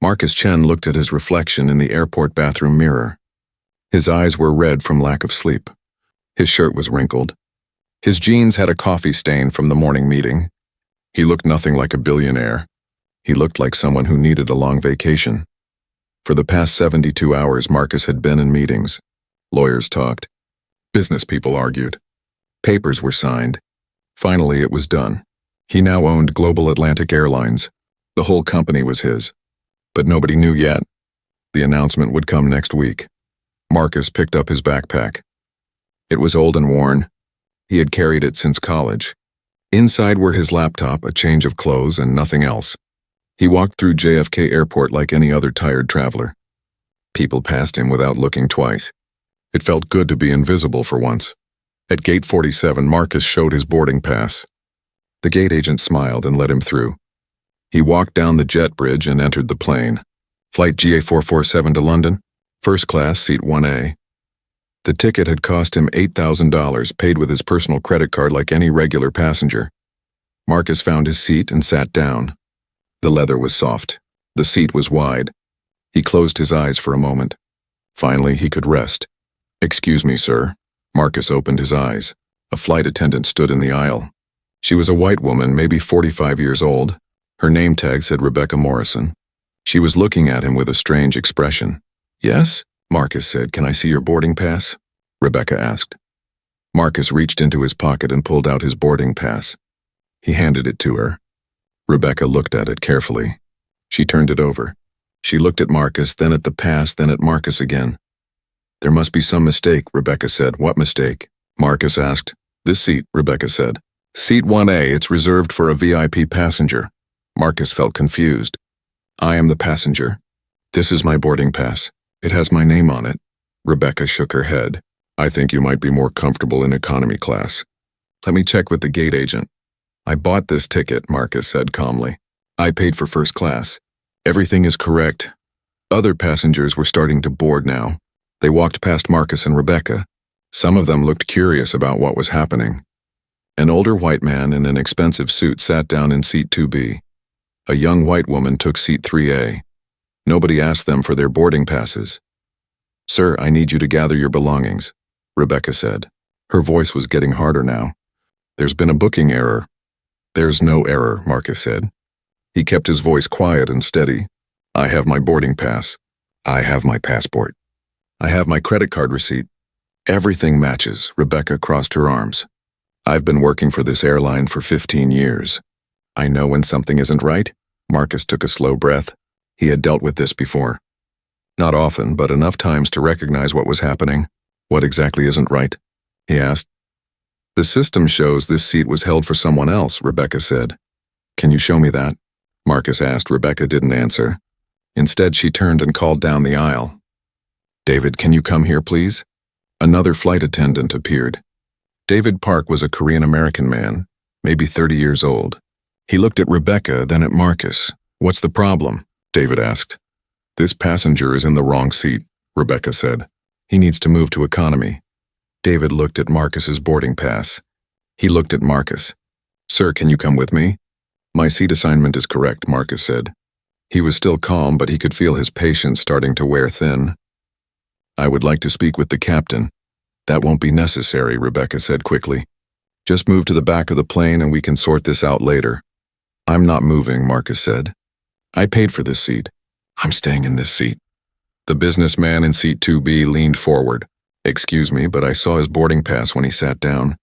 Marcus Chen looked at his reflection in the airport bathroom mirror. His eyes were red from lack of sleep. His shirt was wrinkled. His jeans had a coffee stain from the morning meeting. He looked nothing like a billionaire. He looked like someone who needed a long vacation. For the past 72 hours, Marcus had been in meetings. Lawyers talked. Business people argued. Papers were signed. Finally, it was done. He now owned Global Atlantic Airlines. The whole company was his. But nobody knew yet. The announcement would come next week. Marcus picked up his backpack. It was old and worn. He had carried it since college. Inside were his laptop, a change of clothes, and nothing else. He walked through JFK Airport like any other tired traveler. People passed him without looking twice. It felt good to be invisible for once. At gate 47, Marcus showed his boarding pass. The gate agent smiled and let him through. He walked down the jet bridge and entered the plane. Flight GA447 to London, first class, seat 1A. The ticket had cost him $8,000, paid with his personal credit card like any regular passenger. Marcus found his seat and sat down. The leather was soft. The seat was wide. He closed his eyes for a moment. Finally, he could rest. "Excuse me, sir." Marcus opened his eyes. A flight attendant stood in the aisle. She was a white woman, maybe 45 years old. Her name tag said Rebecca Morrison. She was looking at him with a strange expression. "Yes?" Marcus said. "Can I see your boarding pass?" Rebecca asked. Marcus reached into his pocket and pulled out his boarding pass. He handed it to her. Rebecca looked at it carefully. She turned it over. She looked at Marcus, then at the pass, then at Marcus again. "There must be some mistake," Rebecca said. "What mistake?" Marcus asked. "This seat," Rebecca said. "Seat 1A, it's reserved for a VIP passenger." Marcus felt confused. "I am the passenger. This is my boarding pass. It has my name on it." Rebecca shook her head. "I think you might be more comfortable in economy class. Let me check with the gate agent." "I bought this ticket," Marcus said calmly. "I paid for first class. Everything is correct." Other passengers were starting to board now. They walked past Marcus and Rebecca. Some of them looked curious about what was happening. An older white man in an expensive suit sat down in seat 2B. A young white woman took seat 3A. Nobody asked them for their boarding passes. "Sir, I need you to gather your belongings," Rebecca said. Her voice was getting harder now. "There's been a booking error." "There's no error," Marcus said. He kept his voice quiet and steady. "I have my boarding pass. I have my passport. I have my credit card receipt. Everything matches." Rebecca crossed her arms. "I've been working for this airline for 15 years. I know when something isn't right." Marcus took a slow breath. He had dealt with this before. Not often, but enough times to recognize what was happening. "What exactly isn't right?" he asked. "The system shows this seat was held for someone else," Rebecca said. "Can you show me that?" Marcus asked. Rebecca didn't answer. Instead, she turned and called down the aisle. "David, can you come here, please?" Another flight attendant appeared. David Park was a Korean-American man, maybe 30 years old. He looked at Rebecca, then at Marcus. "What's the problem?" David asked. "This passenger is in the wrong seat," Rebecca said. "He needs to move to economy." David looked at Marcus's boarding pass. He looked at Marcus. "Sir, can you come with me?" "My seat assignment is correct," Marcus said. He was still calm, but he could feel his patience starting to wear thin. "I would like to speak with the captain." "That won't be necessary," Rebecca said quickly. "Just move to the back of the plane and we can sort this out later." "I'm not moving," Marcus said. "I paid for this seat. I'm staying in this seat." The businessman in seat 2B leaned forward. "Excuse me, but I saw his boarding pass when he sat down.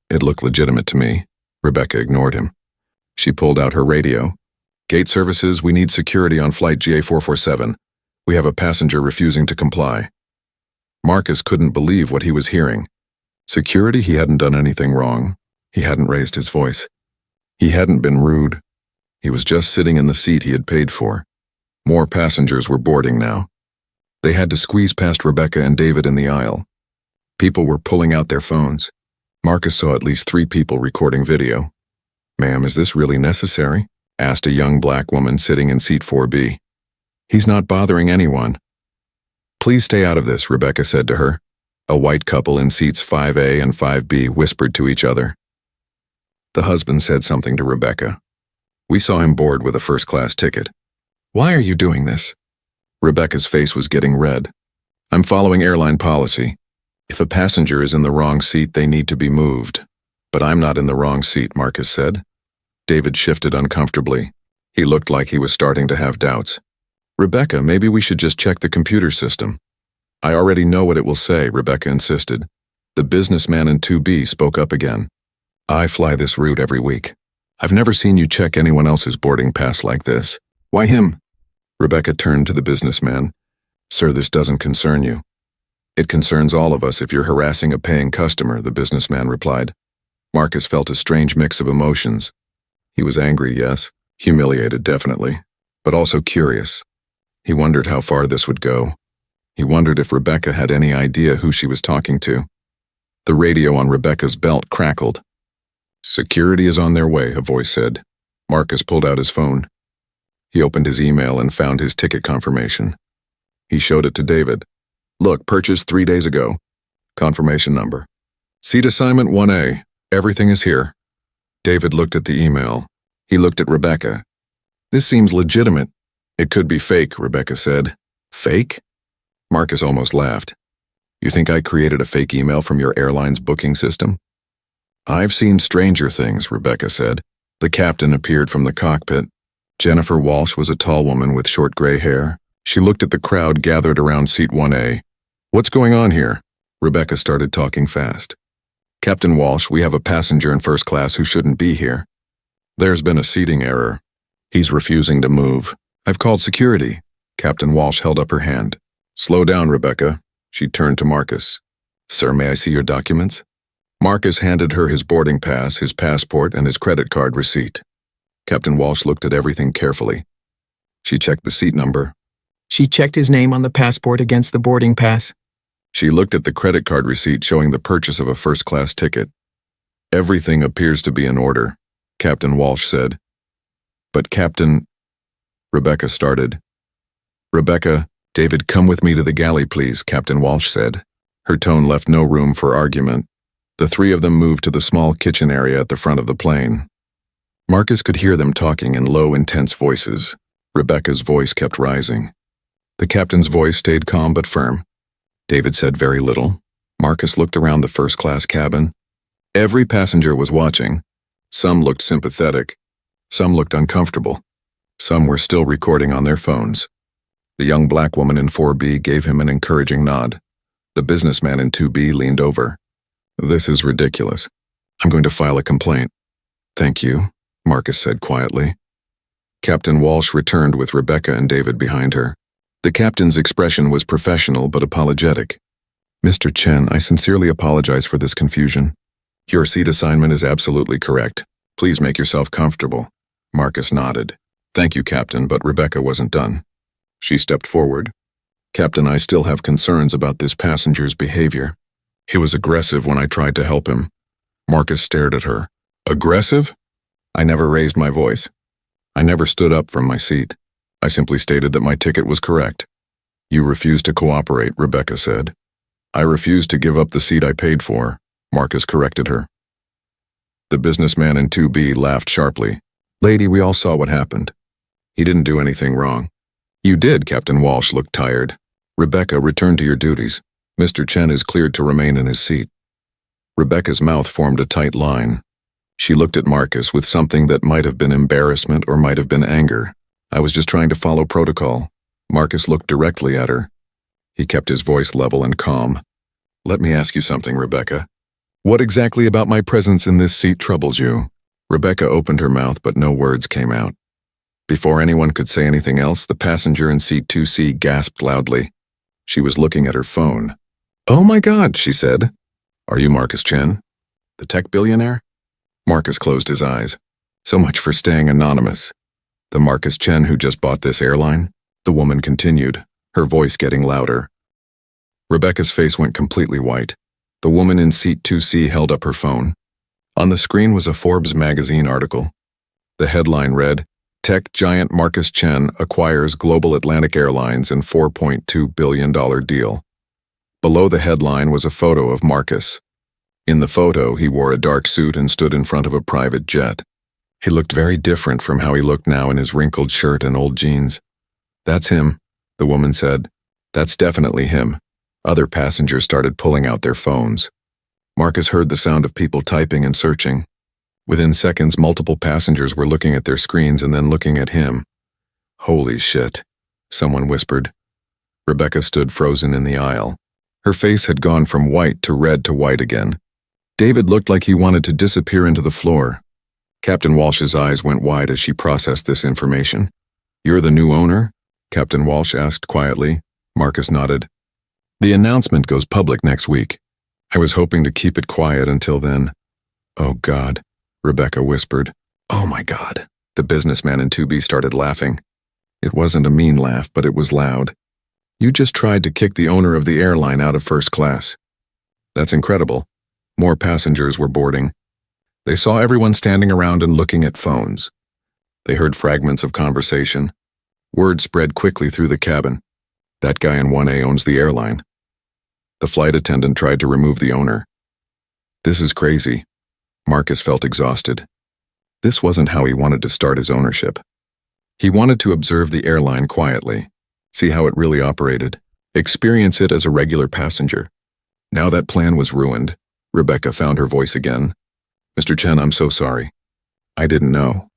It looked legitimate to me." Rebecca ignored him. She pulled out her radio. "Gate services, we need security on flight GA447. We have a passenger refusing to comply." Marcus couldn't believe what he was hearing. Security? He hadn't done anything wrong. He hadn't raised his voice. He hadn't been rude. He was just sitting in the seat he had paid for. More passengers were boarding now. They had to squeeze past Rebecca and David in the aisle. People were pulling out their phones. Marcus saw at least 3 people recording video. "Ma'am, is this really necessary?" asked a young black woman sitting in seat 4B. "He's not bothering anyone." "Please stay out of this," Rebecca said to her. A white couple in seats 5A and 5B whispered to each other. The husband said something to Rebecca. "We saw him board with a first-class ticket." Why are you doing this? Rebecca's face was getting red. I'm following airline policy. If a passenger is in the wrong seat, they need to be moved. But I'm not in the wrong seat, Marcus said. David shifted uncomfortably. He looked like he was starting to have doubts. Rebecca, maybe we should just check the computer system. I already know what it will say, Rebecca insisted. The businessman in 2B spoke up again. I fly this route every week. I've never seen you check anyone else's boarding pass like this. Why him? Rebecca turned to the businessman. Sir, this doesn't concern you. It concerns all of us if you're harassing a paying customer, the businessman replied. Marcus felt a strange mix of emotions. He was angry, yes, humiliated, definitely, but also curious. He wondered how far this would go. He wondered if Rebecca had any idea who she was talking to. The radio on Rebecca's belt crackled. Security is on their way, a voice said. Marcus pulled out his phone. He opened his email and found his ticket confirmation. He showed it to David. Look, purchased 3 days ago. Confirmation number. Seat assignment 1A. Everything is here. David looked at the email. He looked at Rebecca. This seems legitimate. It could be fake, Rebecca said. Fake? Marcus almost laughed. You think I created a fake email from your airline's booking system? I've seen stranger things, Rebecca said. The captain appeared from the cockpit. Jennifer Walsh was a tall woman with short gray hair. She looked at the crowd gathered around seat 1A. What's going on here? Rebecca started talking fast. Captain Walsh, we have a passenger in first class who shouldn't be here. There's been a seating error. He's refusing to move. I've called security. Captain Walsh held up her hand. Slow down, Rebecca. She turned to Marcus. Sir, may I see your documents? Marcus handed her his boarding pass, his passport, and his credit card receipt. Captain Walsh looked at everything carefully. She checked the seat number. She checked his name on the passport against the boarding pass. She looked at the credit card receipt showing the purchase of a first-class ticket. Everything appears to be in order, Captain Walsh said. But Captain... Rebecca started. Rebecca, David, come with me to the galley, please, Captain Walsh said. Her tone left no room for argument. The three of them moved to the small kitchen area at the front of the plane. Marcus could hear them talking in low, intense voices. Rebecca's voice kept rising. The captain's voice stayed calm but firm. David said very little. Marcus looked around the first-class cabin. Every passenger was watching. Some looked sympathetic. Some looked uncomfortable. Some were still recording on their phones. The young black woman in 4B gave him an encouraging nod. The businessman in 2B leaned over. This is ridiculous. I'm going to file a complaint. Thank you, Marcus said quietly. Captain Walsh returned with Rebecca and David behind her. The captain's expression was professional but apologetic. Mr. Chen, I sincerely apologize for this confusion. Your seat assignment is absolutely correct. Please make yourself comfortable. Marcus nodded. Thank you, Captain, but Rebecca wasn't done. She stepped forward. Captain, I still have concerns about this passenger's behavior. He was aggressive when I tried to help him. Marcus stared at her. Aggressive? I never raised my voice. I never stood up from my seat. I simply stated that my ticket was correct. You refused to cooperate, Rebecca said. I refused to give up the seat I paid for, Marcus corrected her. The businessman in 2B laughed sharply. Lady, we all saw what happened. He didn't do anything wrong. You did, Captain Walsh looked tired. Rebecca, return to your duties. Mr. Chen is cleared to remain in his seat. Rebecca's mouth formed a tight line. She looked at Marcus with something that might have been embarrassment or might have been anger. I was just trying to follow protocol. Marcus looked directly at her. He kept his voice level and calm. Let me ask you something, Rebecca. What exactly about my presence in this seat troubles you? Rebecca opened her mouth, but no words came out. Before anyone could say anything else, the passenger in seat 2C gasped loudly. She was looking at her phone. Oh my God, she said. Are you Marcus Chen? The tech billionaire? Marcus closed his eyes. So much for staying anonymous. The Marcus Chen who just bought this airline? The woman continued, her voice getting louder. Rebecca's face went completely white. The woman in seat 2C held up her phone. On the screen was a Forbes magazine article. The headline read, Tech giant Marcus Chen acquires Global Atlantic Airlines in $4.2 billion deal. Below the headline was a photo of Marcus. In the photo, he wore a dark suit and stood in front of a private jet. He looked very different from how he looked now in his wrinkled shirt and old jeans. That's him, the woman said. That's definitely him. Other passengers started pulling out their phones. Marcus heard the sound of people typing and searching. Within seconds, multiple passengers were looking at their screens and then looking at him. Holy shit, someone whispered. Rebecca stood frozen in the aisle. Her face had gone from white to red to white again. David looked like he wanted to disappear into the floor. Captain Walsh's eyes went wide as she processed this information. You're the new owner? Captain Walsh asked quietly. Marcus nodded. The announcement goes public next week. I was hoping to keep it quiet until then. Oh God, Rebecca whispered. Oh my God. The businessman in 2B started laughing. It wasn't a mean laugh, but it was loud. You just tried to kick the owner of the airline out of first class. That's incredible. More passengers were boarding. They saw everyone standing around and looking at phones. They heard fragments of conversation. Word spread quickly through the cabin. That guy in 1A owns the airline. The flight attendant tried to remove the owner. This is crazy. Marcus felt exhausted. This wasn't how he wanted to start his ownership. He wanted to observe the airline quietly, see how it really operated, experience it as a regular passenger. Now that plan was ruined. Rebecca found her voice again. Mr. Chen, I'm so sorry. I didn't know.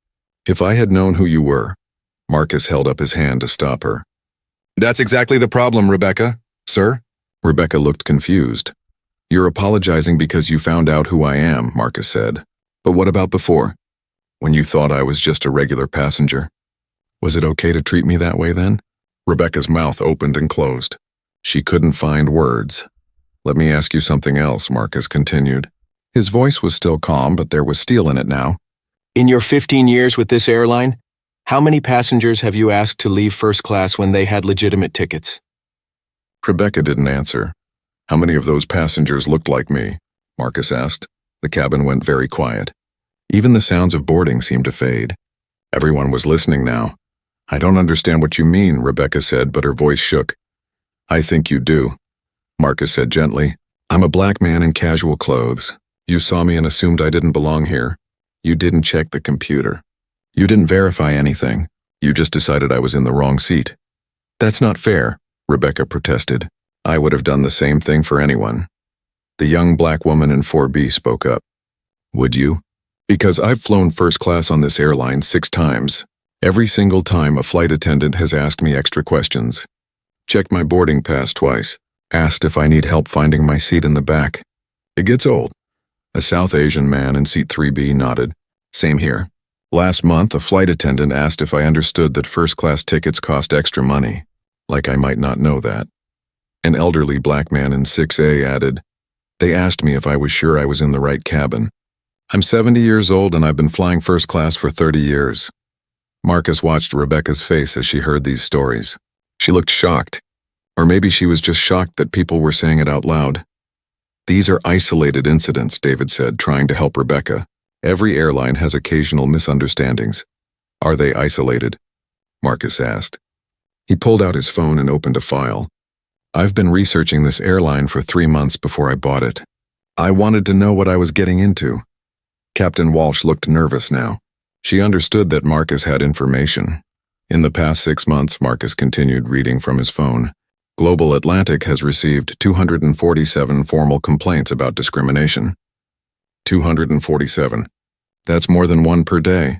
If I had known who you were. Marcus held up his hand to stop her. That's exactly the problem, Rebecca. Sir? Rebecca looked confused. You're apologizing because you found out who I am, Marcus said. But what about before? When you thought I was just a regular passenger? Was it okay to treat me that way then? Rebecca's mouth opened and closed. She couldn't find words. Let me ask you something else, Marcus continued. His voice was still calm, but there was steel in it now. In your 15 years with this airline, how many passengers have you asked to leave first class when they had legitimate tickets? Rebecca didn't answer. How many of those passengers looked like me? Marcus asked. The cabin went very quiet. Even the sounds of boarding seemed to fade. Everyone was listening now. I don't understand what you mean, Rebecca said, but her voice shook. I think you do. Marcus said gently. I'm a black man in casual clothes. You saw me and assumed I didn't belong here. You didn't check the computer. You didn't verify anything. You just decided I was in the wrong seat. That's not fair, Rebecca protested. I would have done the same thing for anyone. The young black woman in 4B spoke up. Would you? Because I've flown first class on this airline 6 times. Every single time a flight attendant has asked me extra questions. Checked my boarding pass twice. Asked if I need help finding my seat in the back. It gets old. A South Asian man in seat 3B nodded. Same here. Last month, a flight attendant asked if I understood that first-class tickets cost extra money. Like I might not know that. An elderly black man in 6A added, they asked me if I was sure I was in the right cabin. I'm 70 years old and I've been flying first class for 30 years. Marcus watched Rebecca's face as she heard these stories. She looked shocked. Or maybe she was just shocked that people were saying it out loud. These are isolated incidents, David said, trying to help Rebecca. Every airline has occasional misunderstandings. Are they isolated? Marcus asked. He pulled out his phone and opened a file. I've been researching this airline for 3 months before I bought it. I wanted to know what I was getting into. Captain Walsh looked nervous now. She understood that Marcus had information. In the past 6 months, Marcus continued reading from his phone. Global Atlantic has received 247 formal complaints about discrimination. 247. That's more than 1 per day.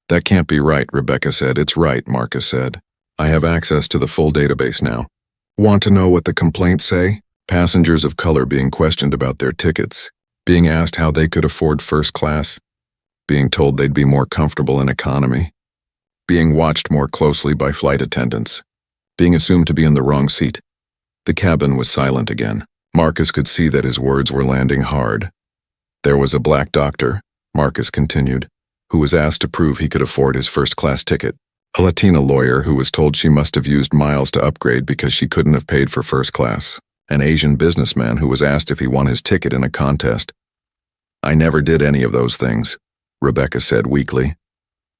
That can't be right, Rebecca said. It's right, Marcus said. I have access to the full database now. Want to know what the complaints say? Passengers of color being questioned about their tickets, being asked how they could afford first class, being told they'd be more comfortable in economy, being watched more closely by flight attendants, being assumed to be in the wrong seat. The cabin was silent again. Marcus could see that his words were landing hard. There was a black doctor, Marcus continued, who was asked to prove he could afford his first-class ticket. A Latina lawyer who was told she must have used miles to upgrade because she couldn't have paid for first class. An Asian businessman who was asked if he won his ticket in a contest. I never did any of those things, Rebecca said weakly.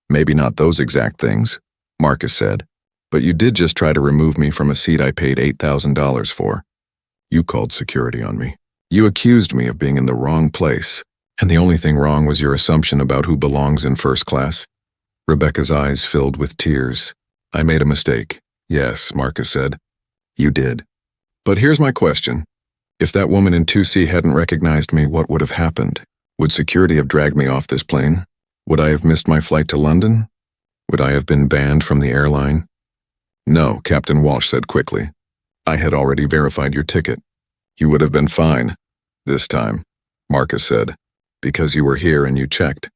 Maybe not those exact things, Marcus said, but you did just try to remove me from a seat I paid $8,000 for. You called security on me. You accused me of being in the wrong place, and the only thing wrong was your assumption about who belongs in first class. Rebecca's eyes filled with tears. I made a mistake. Yes, Marcus said. You did. But here's my question. If that woman in 2C hadn't recognized me, what would have happened? Would security have dragged me off this plane? Would I have missed my flight to London? Would I have been banned from the airline? No, Captain Walsh said quickly. I had already verified your ticket. You would have been fine. This time, Marcus said, because you were here and you checked.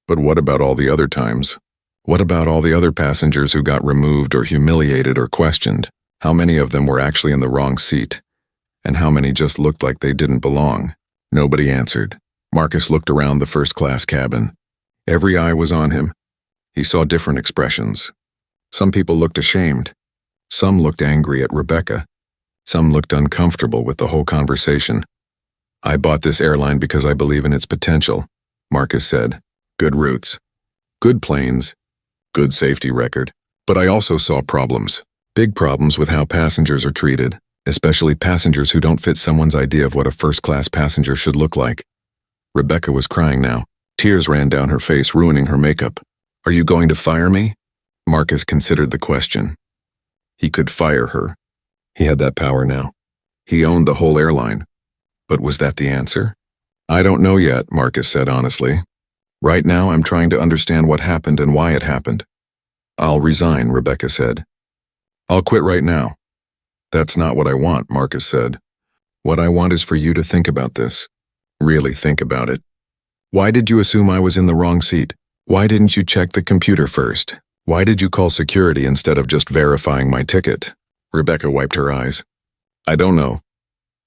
But what about all the other times? What about all the other passengers who got removed or humiliated or questioned? How many of them were actually in the wrong seat? And how many just looked like they didn't belong? Nobody answered. Marcus looked around the first-class cabin. Every eye was on him. He saw different expressions. Some people looked ashamed. Some looked angry at Rebecca. Some looked uncomfortable with the whole conversation. I bought this airline because I believe in its potential, Marcus said. Good routes. Good planes. Good safety record. But I also saw problems. Big problems with how passengers are treated, especially passengers who don't fit someone's idea of what a first-class passenger should look like. Rebecca was crying now. Tears ran down her face, ruining her makeup. Are you going to fire me? Marcus considered the question. He could fire her. He had that power now. He owned the whole airline. But was that the answer? I don't know yet, Marcus said honestly. Right now, I'm trying to understand what happened and why it happened. I'll resign, Rebecca said. I'll quit right now. That's not what I want, Marcus said. What I want is for you to think about this. Really think about it. Why did you assume I was in the wrong seat? Why didn't you check the computer first? Why did you call security instead of just verifying my ticket? Rebecca wiped her eyes. I don't know.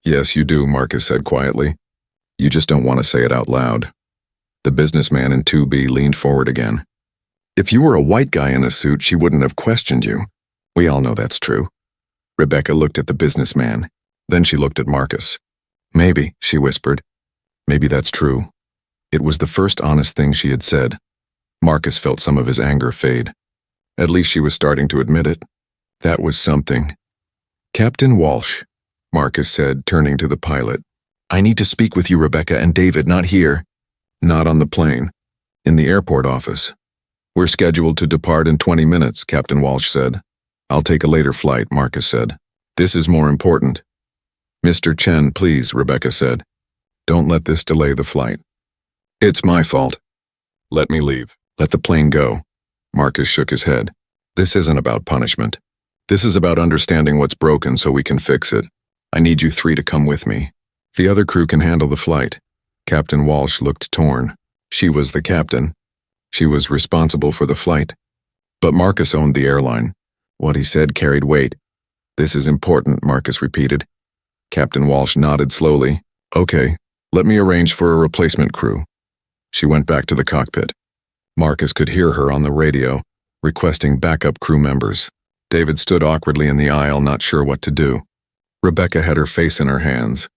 Yes, you do, Marcus said quietly. You just don't want to say it out loud. The businessman in 2B leaned forward again. If you were a white guy in a suit, she wouldn't have questioned you. We all know that's true. Rebecca looked at the businessman. Then she looked at Marcus. Maybe, she whispered. Maybe that's true. It was the first honest thing she had said. Marcus felt some of his anger fade. At least she was starting to admit it. That was something. Captain Walsh, Marcus said, turning to the pilot. I need to speak with you, Rebecca and David, not here. Not on the plane. In the airport office. We're scheduled to depart in 20 minutes, Captain Walsh said. I'll take a later flight, Marcus said. This is more important. Mr. Chen, please, Rebecca said. Don't let this delay the flight. It's my fault. Let me leave. Let the plane go. Marcus shook his head. This isn't about punishment. This is about understanding what's broken so we can fix it. I need you three to come with me. The other crew can handle the flight. Captain Walsh looked torn. She was the captain. She was responsible for the flight. But Marcus owned the airline. What he said carried weight. This is important, Marcus repeated. Captain Walsh nodded slowly. Okay, let me arrange for a replacement crew. She went back to the cockpit. Marcus could hear her on the radio, requesting backup crew members. David stood awkwardly in the aisle, not sure what to do. Rebecca had her face in her hands.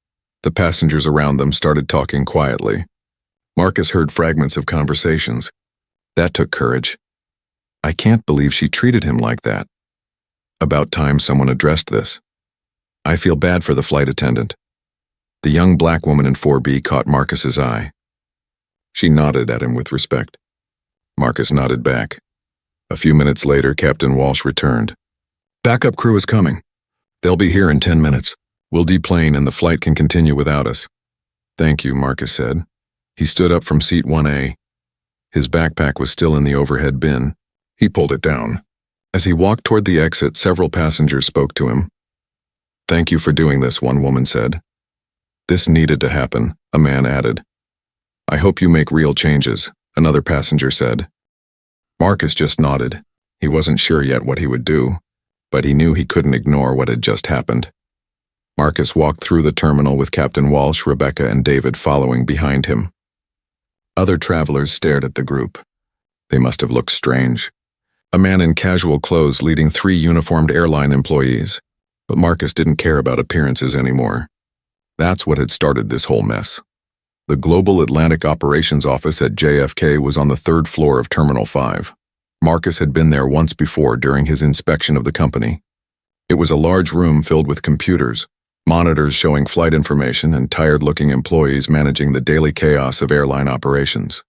The passengers around them started talking quietly. Marcus heard fragments of conversations. That took courage. I can't believe she treated him like that. About time someone addressed this. I feel bad for the flight attendant. The young black woman in 4B caught Marcus's eye. She nodded at him with respect. Marcus nodded back. A few minutes later, Captain Walsh returned. Backup crew is coming. They'll be here in 10 minutes. We'll deplane and the flight can continue without us. Thank you, Marcus said. He stood up from seat 1A. His backpack was still in the overhead bin. He pulled it down. As he walked toward the exit, several passengers spoke to him. Thank you for doing this, one woman said. This needed to happen, a man added. I hope you make real changes, another passenger said. Marcus just nodded. He wasn't sure yet what he would do, but he knew he couldn't ignore what had just happened. Marcus walked through the terminal with Captain Walsh, Rebecca, and David following behind him. Other travelers stared at the group. They must have looked strange. A man in casual clothes leading 3 uniformed airline employees. But Marcus didn't care about appearances anymore. That's what had started this whole mess. The Global Atlantic Operations Office at JFK was on the 3rd floor of Terminal 5. Marcus had been there once before during his inspection of the company. It was a large room filled with computers, monitors showing flight information, and tired-looking employees managing the daily chaos of airline operations.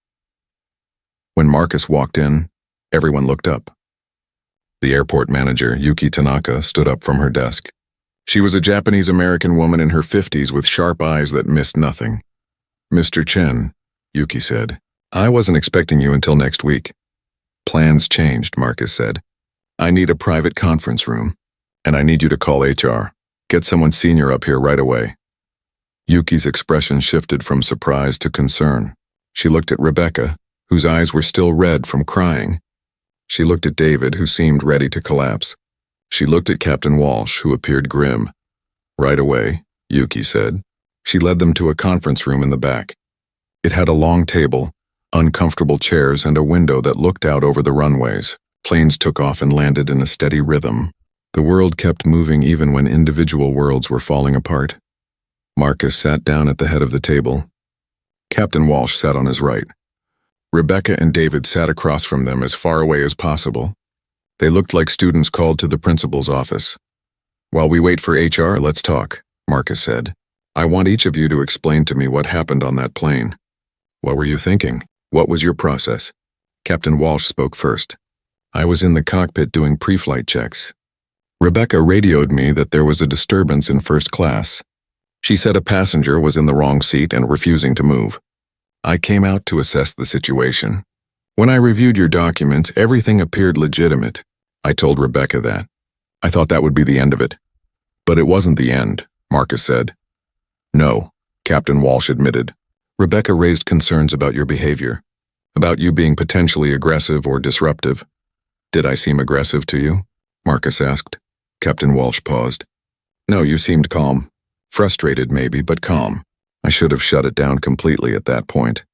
When Marcus walked in, everyone looked up. The airport manager, Yuki Tanaka, stood up from her desk. She was a Japanese-American woman in her 50s with sharp eyes that missed nothing. "Mr. Chen," Yuki said, "I wasn't expecting you until next week." "Plans changed," Marcus said. "I need a private conference room, and I need you to call HR. Get someone senior up here right away." Yuki's expression shifted from surprise to concern. She looked at Rebecca, whose eyes were still red from crying. She looked at David, who seemed ready to collapse. She looked at Captain Walsh, who appeared grim. "Right away," Yuki said. She led them to a conference room in the back. It had a long table, uncomfortable chairs, and a window that looked out over the runways. Planes took off and landed in a steady rhythm. The world kept moving even when individual worlds were falling apart. Marcus sat down at the head of the table. Captain Walsh sat on his right. Rebecca and David sat across from them as far away as possible. They looked like students called to the principal's office. "While we wait for HR, let's talk," Marcus said. "I want each of you to explain to me what happened on that plane. What were you thinking? What was your process?" Captain Walsh spoke first. "I was in the cockpit doing pre-flight checks. Rebecca radioed me that there was a disturbance in first class. She said a passenger was in the wrong seat and refusing to move. I came out to assess the situation. When I reviewed your documents, everything appeared legitimate. I told Rebecca that. I thought that would be the end of it. But it wasn't the end," Marcus said. "No," Captain Walsh admitted. "Rebecca raised concerns about your behavior, about you being potentially aggressive or disruptive." "Did I seem aggressive to you?" Marcus asked. Captain Walsh paused. "No, you seemed calm. Frustrated maybe, but calm. I should have shut it down completely at that point.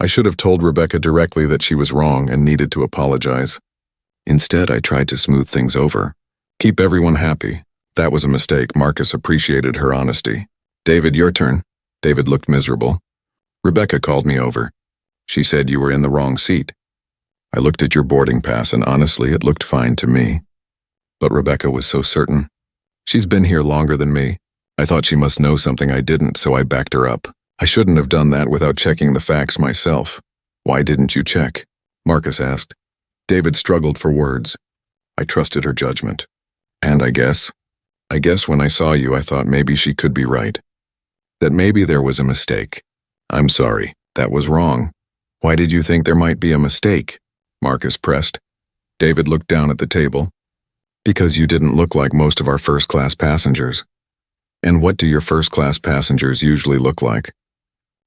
I should have told Rebecca directly that she was wrong and needed to apologize. Instead, I tried to smooth things over. Keep everyone happy. That was a mistake." Marcus appreciated her honesty. "David, your turn." David looked miserable. "Rebecca called me over. She said you were in the wrong seat. I looked at your boarding pass and honestly, it looked fine to me. But Rebecca was so certain. She's been here longer than me. I thought she must know something I didn't, so I backed her up. I shouldn't have done that without checking the facts myself." "Why didn't you check?" Marcus asked. David struggled for words. "I trusted her judgment. And I guess when I saw you, I thought maybe she could be right. That maybe there was a mistake. I'm sorry, that was wrong." "Why did you think there might be a mistake?" Marcus pressed. David looked down at the table. "Because you didn't look like most of our first-class passengers." "And what do your first-class passengers usually look like?"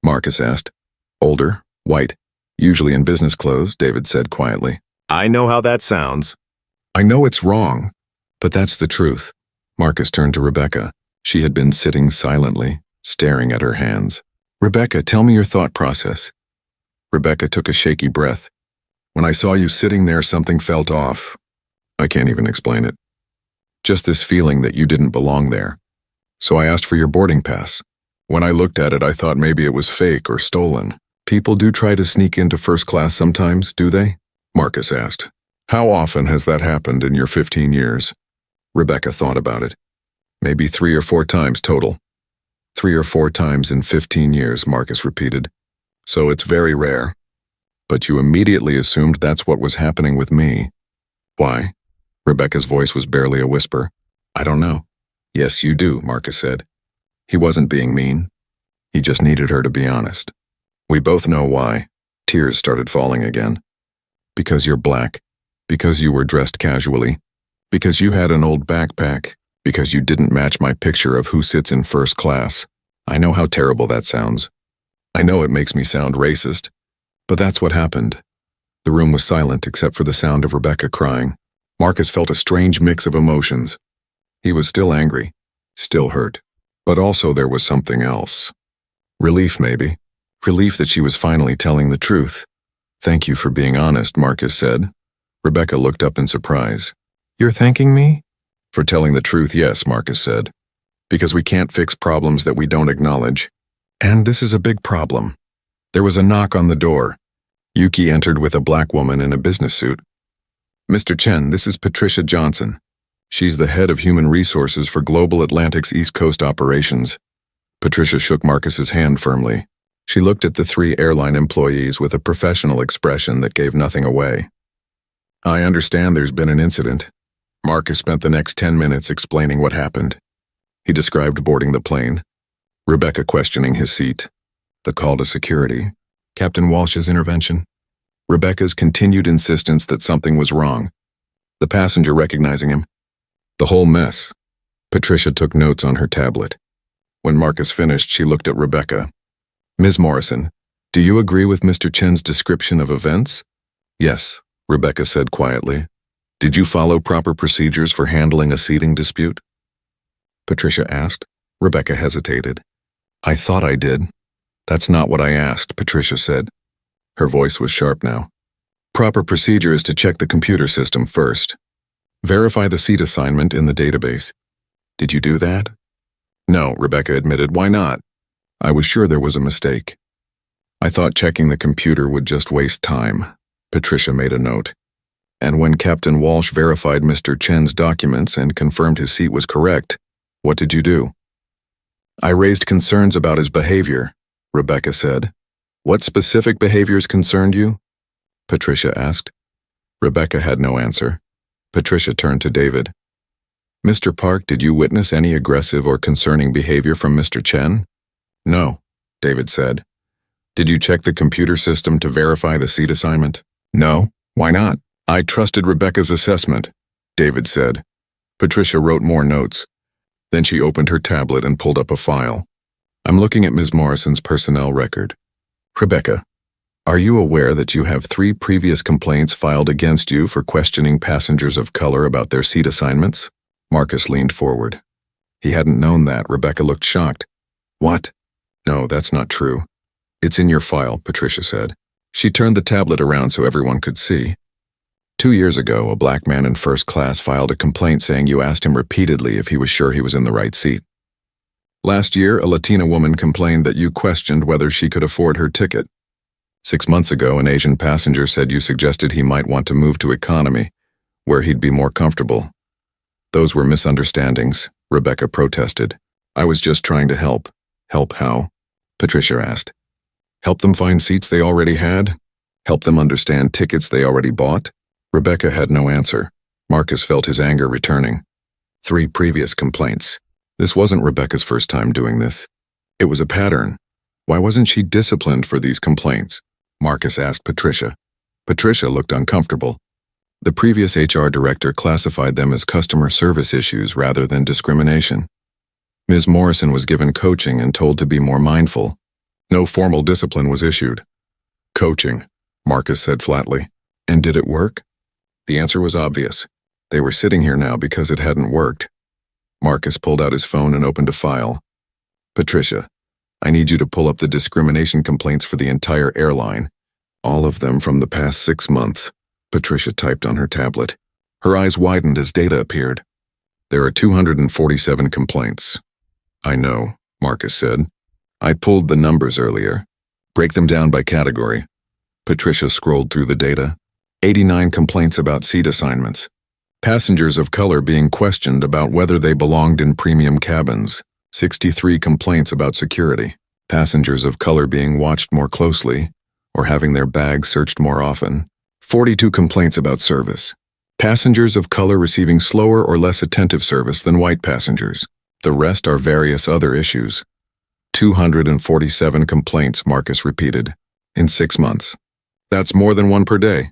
Marcus asked. "Older, white, usually in business clothes," David said quietly. I know how that sounds. "I know it's wrong, but that's the truth." Marcus turned to Rebecca. She had been sitting silently, staring at her hands. "Rebecca, tell me your thought process." Rebecca took a shaky breath. "When I saw you sitting there, something felt off. I can't even explain it. Just this feeling that you didn't belong there. So I asked for your boarding pass. When I looked at it, I thought maybe it was fake or stolen. People do try to sneak into first class sometimes, do they?" Marcus asked. "How often has that happened in your 15 years? Rebecca thought about it. "Maybe 3 or 4 times total." 3 or 4 times in 15 years, Marcus repeated. "So it's very rare. But you immediately assumed that's what was happening with me. Why?" Rebecca's voice was barely a whisper. "I don't know." "Yes, you do," Marcus said. He wasn't being mean. He just needed her to be honest. "We both know why." Tears started falling again. "Because you're black. Because you were dressed casually. Because you had an old backpack. Because you didn't match my picture of who sits in first class. I know how terrible that sounds. I know it makes me sound racist. But that's what happened." The room was silent except for the sound of Rebecca crying. Marcus felt a strange mix of emotions. He was still angry, still hurt. But also there was something else. Relief, maybe. Relief that she was finally telling the truth. "Thank you for being honest," Marcus said. Rebecca looked up in surprise. "You're thanking me?" "For telling the truth, yes," Marcus said. "Because we can't fix problems that we don't acknowledge. And this is a big problem." There was a knock on the door. Yuki entered with a black woman in a business suit. "Mr. Chen, this is Patricia Johnson. She's the head of human resources for Global Atlantic's East Coast operations." Patricia shook Marcus's hand firmly. She looked at the 3 airline employees with a professional expression that gave nothing away. I understand there's been an incident. Marcus spent the next 10 minutes explaining what happened. He described boarding the plane, Rebecca questioning his seat, the call to security, Captain Walsh's intervention, Rebecca's continued insistence that something was wrong, the passenger recognizing him. The whole mess. Patricia took notes on her tablet. When Marcus finished, she looked at Rebecca. Ms. Morrison, do you agree with Mr. Chen's description of events? Yes, Rebecca said quietly. Did you follow proper procedures for handling a seating dispute? Patricia asked. Rebecca hesitated. I thought I did. That's not what I asked, Patricia said. Her voice was sharp now. Proper procedure is to check the computer system first. Verify the seat assignment in the database. Did you do that? No, Rebecca admitted. Why not? I was sure there was a mistake. I thought checking the computer would just waste time. Patricia made a note. And when Captain Walsh verified Mr. Chen's documents and confirmed his seat was correct, what did you do? I raised concerns about his behavior, Rebecca said. What specific behaviors concerned you? Patricia asked. Rebecca had no answer. Patricia turned to David. Mr. Park, did you witness any aggressive or concerning behavior from Mr. Chen? No, David said. Did you check the computer system to verify the seat assignment? No. Why not? I trusted Rebecca's assessment, David said. Patricia wrote more notes. Then she opened her tablet and pulled up a file. I'm looking at Ms. Morrison's personnel record. Rebecca, are you aware that you have 3 previous complaints filed against you for questioning passengers of color about their seat assignments? Marcus leaned forward. He hadn't known that. Rebecca looked shocked. What? No, that's not true. It's in your file, Patricia said. She turned the tablet around so everyone could see. 2 years ago, a black man in first class filed a complaint saying you asked him repeatedly if he was sure he was in the right seat. Last year, a Latina woman complained that you questioned whether she could afford her ticket. 6 months ago, an Asian passenger said you suggested he might want to move to economy, where he'd be more comfortable. Those were misunderstandings, Rebecca protested. I was just trying to help. Help how? Patricia asked. Help them find seats they already had? Help them understand tickets they already bought? Rebecca had no answer. Marcus felt his anger returning. 3 previous complaints. This wasn't Rebecca's first time doing this. It was a pattern. Why wasn't she disciplined for these complaints? Marcus asked Patricia. Patricia looked uncomfortable. The previous HR director classified them as customer service issues rather than discrimination. Ms. Morrison was given coaching and told to be more mindful. No formal discipline was issued. Coaching, Marcus said flatly. And did it work? The answer was obvious. They were sitting here now because it hadn't worked. Marcus pulled out his phone and opened a file. Patricia, I need you to pull up the discrimination complaints for the entire airline. All of them from the past 6 months, Patricia typed on her tablet. Her eyes widened as data appeared. There are 247 complaints. I know, Marcus said. I pulled the numbers earlier. Break them down by category. Patricia scrolled through the data. 89 complaints about seat assignments. Passengers of color being questioned about whether they belonged in premium cabins. 63 complaints about security. Passengers of color being watched more closely or having their bags searched more often. 42 complaints about service. Passengers of color receiving slower or less attentive service than white passengers. The rest are various other issues. 247 complaints, Marcus repeated, in 6 months. That's more than 1 per day.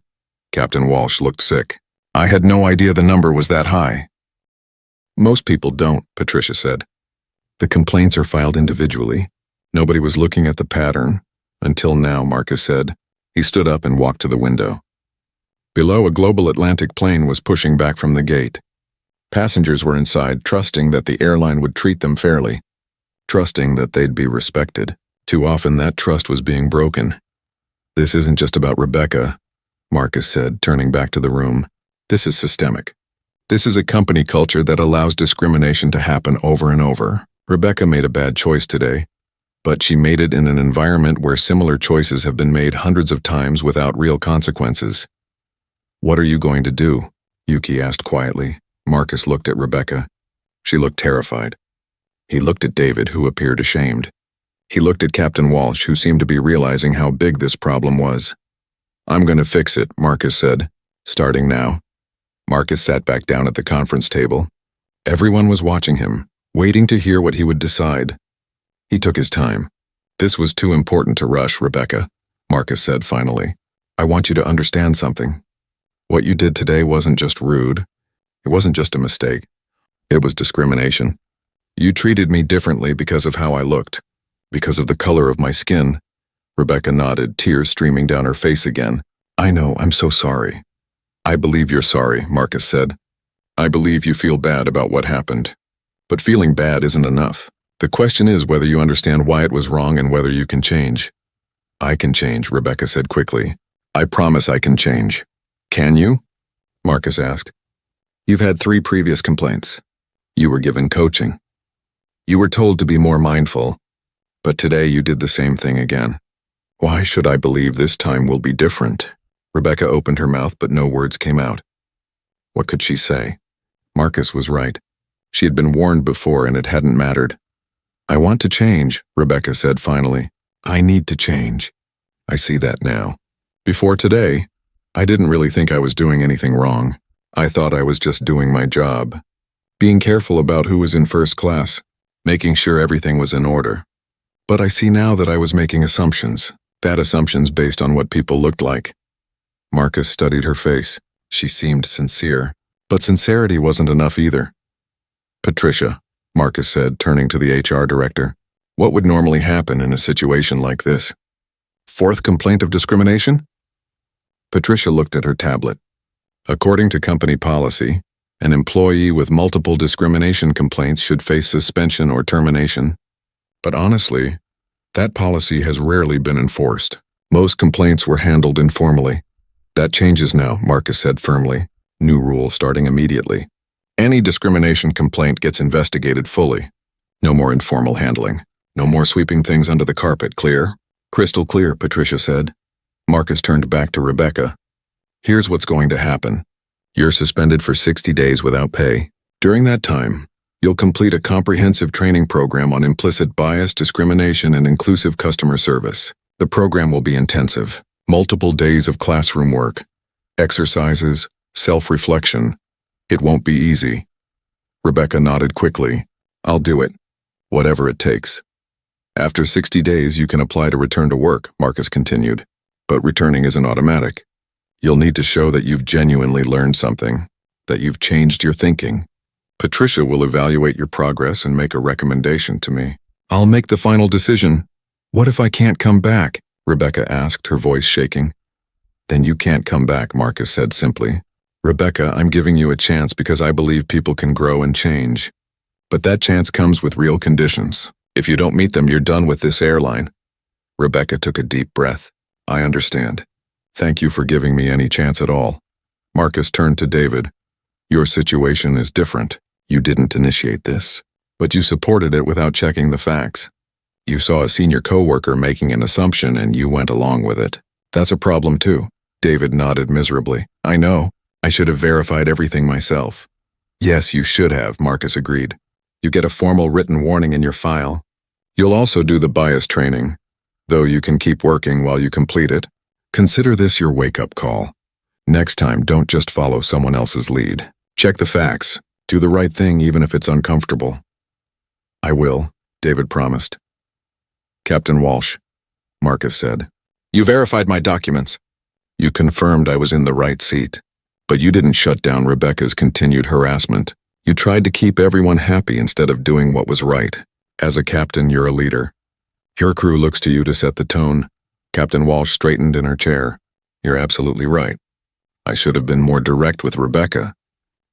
Captain Walsh looked sick. I had no idea the number was that high. Most people don't, Patricia said. The complaints are filed individually. Nobody was looking at the pattern. Until now, Marcus said. He stood up and walked to the window. Below, a global Atlantic plane was pushing back from the gate. Passengers were inside, trusting that the airline would treat them fairly. Trusting that they'd be respected. Too often that trust was being broken. This isn't just about Rebecca, Marcus said, turning back to the room. This is systemic. This is a company culture that allows discrimination to happen over and over. Rebecca made a bad choice today, but she made it in an environment where similar choices have been made hundreds of times without real consequences. What are you going to do? Yuki asked quietly. Marcus looked at Rebecca. She looked terrified. He looked at David, who appeared ashamed. He looked at Captain Walsh, who seemed to be realizing how big this problem was. I'm going to fix it, Marcus said. Starting now. Marcus sat back down at the conference table. Everyone was watching him, waiting to hear what he would decide. He took his time. This was too important to rush, Rebecca, Marcus said finally. I want you to understand something. What you did today wasn't just rude. It wasn't just a mistake. It was discrimination. You treated me differently because of how I looked, because of the color of my skin. Rebecca nodded, tears streaming down her face again. I know, I'm so sorry. I believe you're sorry, Marcus said. I believe you feel bad about what happened. But feeling bad isn't enough. The question is whether you understand why it was wrong and whether you can change. I can change, Rebecca said quickly. I promise I can change. Can you? Marcus asked. You've had 3 previous complaints. You were given coaching. You were told to be more mindful, but today you did the same thing again. Why should I believe this time will be different? Rebecca opened her mouth, but no words came out. What could she say? Marcus was right. She had been warned before and it hadn't mattered. I want to change, Rebecca said finally. I need to change. I see that now. Before today, I didn't really think I was doing anything wrong. I thought I was just doing my job. Being careful about who was in first class, making sure everything was in order. But I see now that I was making assumptions, bad assumptions based on what people looked like. Marcus studied her face. She seemed sincere, but sincerity wasn't enough either. Patricia, Marcus said, turning to the HR director, what would normally happen in a situation like this? 4th complaint of discrimination? Patricia looked at her tablet. According to company policy, an employee with multiple discrimination complaints should face suspension or termination. But honestly, that policy has rarely been enforced. Most complaints were handled informally. That changes now, Marcus said firmly. New rule starting immediately. Any discrimination complaint gets investigated fully. No more informal handling. No more sweeping things under the carpet, clear? Crystal clear, Patricia said. Marcus turned back to Rebecca. Here's what's going to happen. You're suspended for 60 days without pay. During that time, you'll complete a comprehensive training program on implicit bias, discrimination, and inclusive customer service. The program will be intensive. Multiple days of classroom work, exercises, self-reflection. It won't be easy. Rebecca nodded quickly. I'll do it. Whatever it takes. After 60 days, you can apply to return to work, Marcus continued. But returning isn't automatic. You'll need to show that you've genuinely learned something, that you've changed your thinking. Patricia will evaluate your progress and make a recommendation to me. I'll make the final decision. What if I can't come back? Rebecca asked, her voice shaking. Then you can't come back, Marcus said simply. Rebecca, I'm giving you a chance because I believe people can grow and change. But that chance comes with real conditions. If you don't meet them, you're done with this airline. Rebecca took a deep breath. I understand. Thank you for giving me any chance at all. Marcus turned to David. Your situation is different. You didn't initiate this, but you supported it without checking the facts. You saw a senior coworker making an assumption and you went along with it. That's a problem too. David nodded miserably. I know. I should have verified everything myself. Yes, you should have, Marcus agreed. You get a formal written warning in your file. You'll also do the bias training, though you can keep working while you complete it. Consider this your wake-up call. Next time, don't just follow someone else's lead. Check the facts. Do the right thing even if it's uncomfortable. I will, David promised. Captain Walsh, Marcus said. You verified my documents. You confirmed I was in the right seat. But you didn't shut down Rebecca's continued harassment. You tried to keep everyone happy instead of doing what was right. As a captain, you're a leader. Your crew looks to you to set the tone. Captain Walsh straightened in her chair. You're absolutely right. I should have been more direct with Rebecca.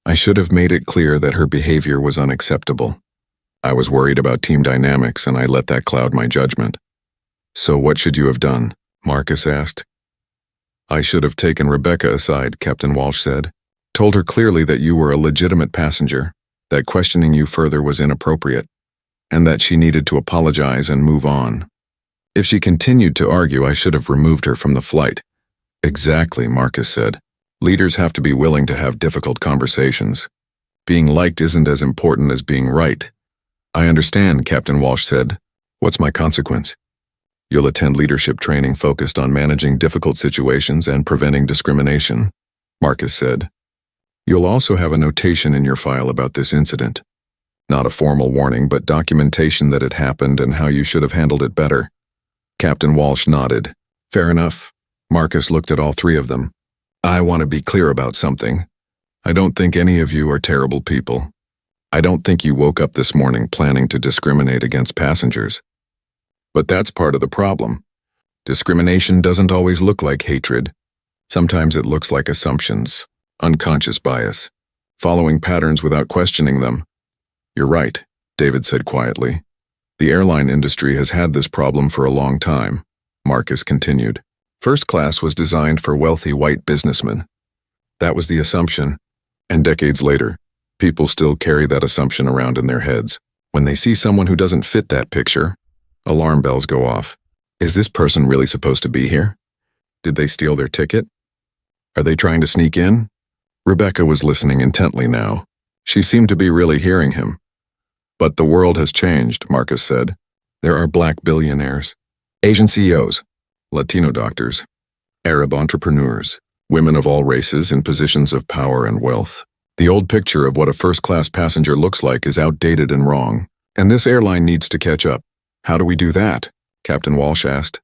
I should have made it clear that her behavior was unacceptable. I was worried about team dynamics and I let that cloud my judgment. So what should you have done? Marcus asked. I should have taken Rebecca aside, Captain Walsh said. Told her clearly that you were a legitimate passenger, that questioning you further was inappropriate, and that she needed to apologize and move on. If she continued to argue, I should have removed her from the flight. Exactly, Marcus said. Leaders have to be willing to have difficult conversations. Being liked isn't as important as being right. I understand, Captain Walsh said. What's my consequence? You'll attend leadership training focused on managing difficult situations and preventing discrimination. Marcus said. You'll also have a notation in your file about this incident. Not a formal warning, but documentation that it happened and how you should have handled it better. Captain Walsh nodded. Fair enough. Marcus looked at all three of them. I want to be clear about something. I don't think any of you are terrible people. I don't think you woke up this morning planning to discriminate against passengers. But that's part of the problem. Discrimination doesn't always look like hatred. Sometimes it looks like assumptions, unconscious bias, following patterns without questioning them. You're right, David said quietly. The airline industry has had this problem for a long time, Marcus continued. First class was designed for wealthy white businessmen. That was the assumption, and decades later, people still carry that assumption around in their heads. When they see someone who doesn't fit that picture, alarm bells go off. Is this person really supposed to be here? Did they steal their ticket? Are they trying to sneak in? Rebecca was listening intently now. She seemed to be really hearing him. But the world has changed, Marcus said. There are black billionaires, Asian CEOs, Latino doctors, Arab entrepreneurs, women of all races in positions of power and wealth. The old picture of what a first-class passenger looks like is outdated and wrong, and this airline needs to catch up. How do we do that? Captain Walsh asked.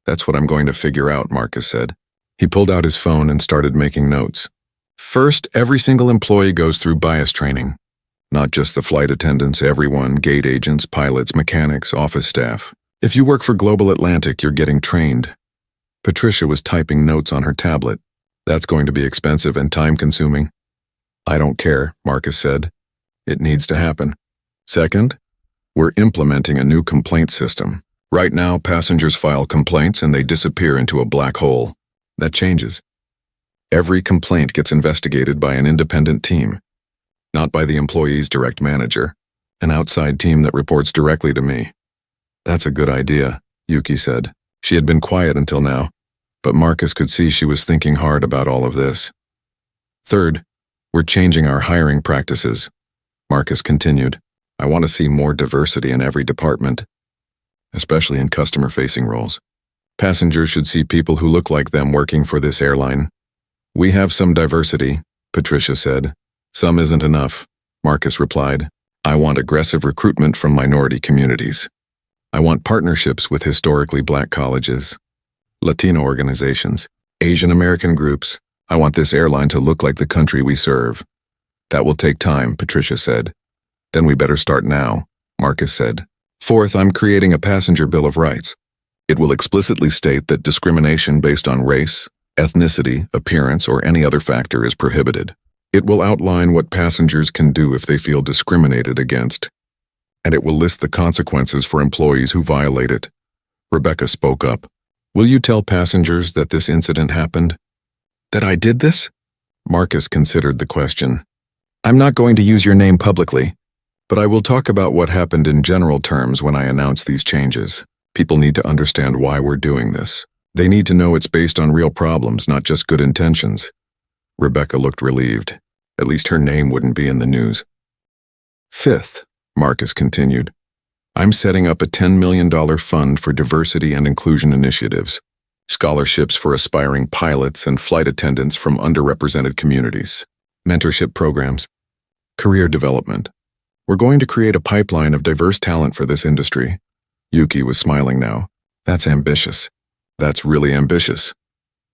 That's what I'm going to figure out, Marcus said. He pulled out his phone and started making notes. First, every single employee goes through bias training. Not just the flight attendants, everyone, gate agents, pilots, mechanics, office staff. If you work for Global Atlantic, you're getting trained. Patricia was typing notes on her tablet. That's going to be expensive and time-consuming. I don't care, Marcus said. It needs to happen. Second, we're implementing a new complaint system. Right now, passengers file complaints and they disappear into a black hole. That changes. Every complaint gets investigated by an independent team, not by the employee's direct manager, an outside team that reports directly to me. That's a good idea, Yuki said. She had been quiet until now, but Marcus could see she was thinking hard about all of this. Third, we're changing our hiring practices, Marcus continued. I want to see more diversity in every department, especially in customer-facing roles. Passengers should see people who look like them working for this airline. We have some diversity, Patricia said. Some isn't enough, Marcus replied. I want aggressive recruitment from minority communities. I want partnerships with historically black colleges, Latino organizations, Asian American groups. I want this airline to look like the country we serve. That will take time, Patricia said. Then we better start now, Marcus said. Fourth, I'm creating a passenger bill of rights. It will explicitly state that discrimination based on race, ethnicity, appearance, or any other factor is prohibited. It will outline what passengers can do if they feel discriminated against, and it will list the consequences for employees who violate it. Rebecca spoke up. Will you tell passengers that this incident happened? That I did this? Marcus considered the question. I'm not going to use your name publicly, but I will talk about what happened in general terms when I announce these changes. People need to understand why we're doing this. They need to know it's based on real problems, not just good intentions. Rebecca looked relieved. At least her name wouldn't be in the news. Fifth, Marcus continued, I'm setting up a $10 million fund for diversity and inclusion initiatives, scholarships for aspiring pilots and flight attendants from underrepresented communities, mentorship programs, career development. We're going to create a pipeline of diverse talent for this industry. Yuki was smiling now. That's ambitious. That's really ambitious.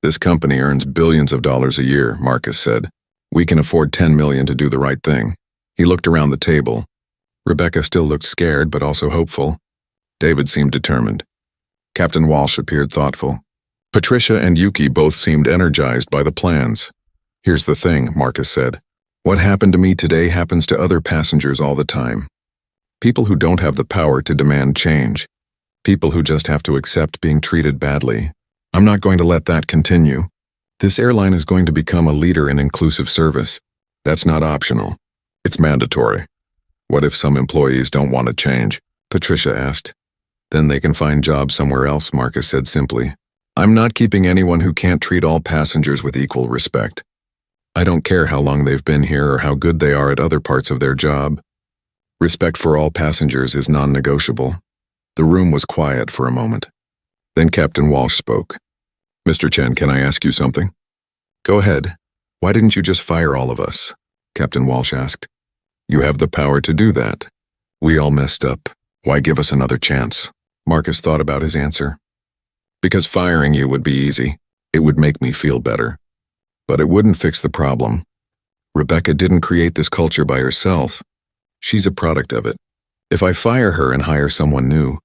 This company earns billions of dollars a year, Marcus said. We can afford $10 million to do the right thing. He looked around the table. Rebecca still looked scared, but also hopeful. David seemed determined. Captain Walsh appeared thoughtful. Patricia and Yuki both seemed energized by the plans. Here's the thing, Marcus said. What happened to me today happens to other passengers all the time. People who don't have the power to demand change. People who just have to accept being treated badly. I'm not going to let that continue. This airline is going to become a leader in inclusive service. That's not optional. It's mandatory. What if some employees don't want to change? Patricia asked. Then they can find jobs somewhere else, Marcus said simply. I'm not keeping anyone who can't treat all passengers with equal respect. I don't care how long they've been here or how good they are at other parts of their job. Respect for all passengers is non-negotiable. The room was quiet for a moment. Then Captain Walsh spoke. Mr. Chen, can I ask you something? Go ahead, Why didn't you just fire all of us? Captain Walsh asked. You have the power to do that. We all messed up. Why give us another chance? Marcus thought about his answer. Because firing you would be easy. It would make me feel better. But it wouldn't fix the problem. Rebecca didn't create this culture by herself. She's a product of it. If I fire her and hire someone new,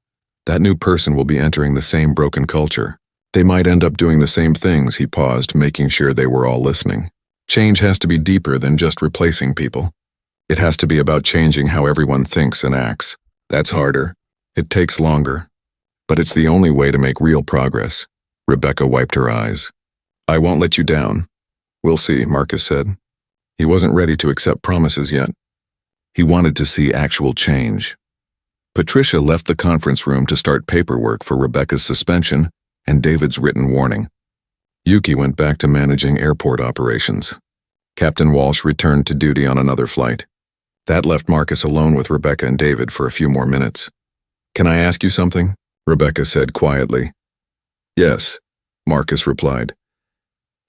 that new person will be entering the same broken culture. They might end up doing the same things. He paused, making sure they were all listening. Change has to be deeper than just replacing people. It has to be about changing how everyone thinks and acts. That's harder. It takes longer. But it's the only way to make real progress. Rebecca wiped her eyes. I won't let you down. We'll see, Marcus said. He wasn't ready to accept promises yet. He wanted to see actual change. Patricia left the conference room to start paperwork for Rebecca's suspension and David's written warning. Yuki went back to managing airport operations. Captain Walsh returned to duty on another flight. That left Marcus alone with Rebecca and David for a few more minutes. Can I ask you something? Rebecca said quietly. Yes, Marcus replied.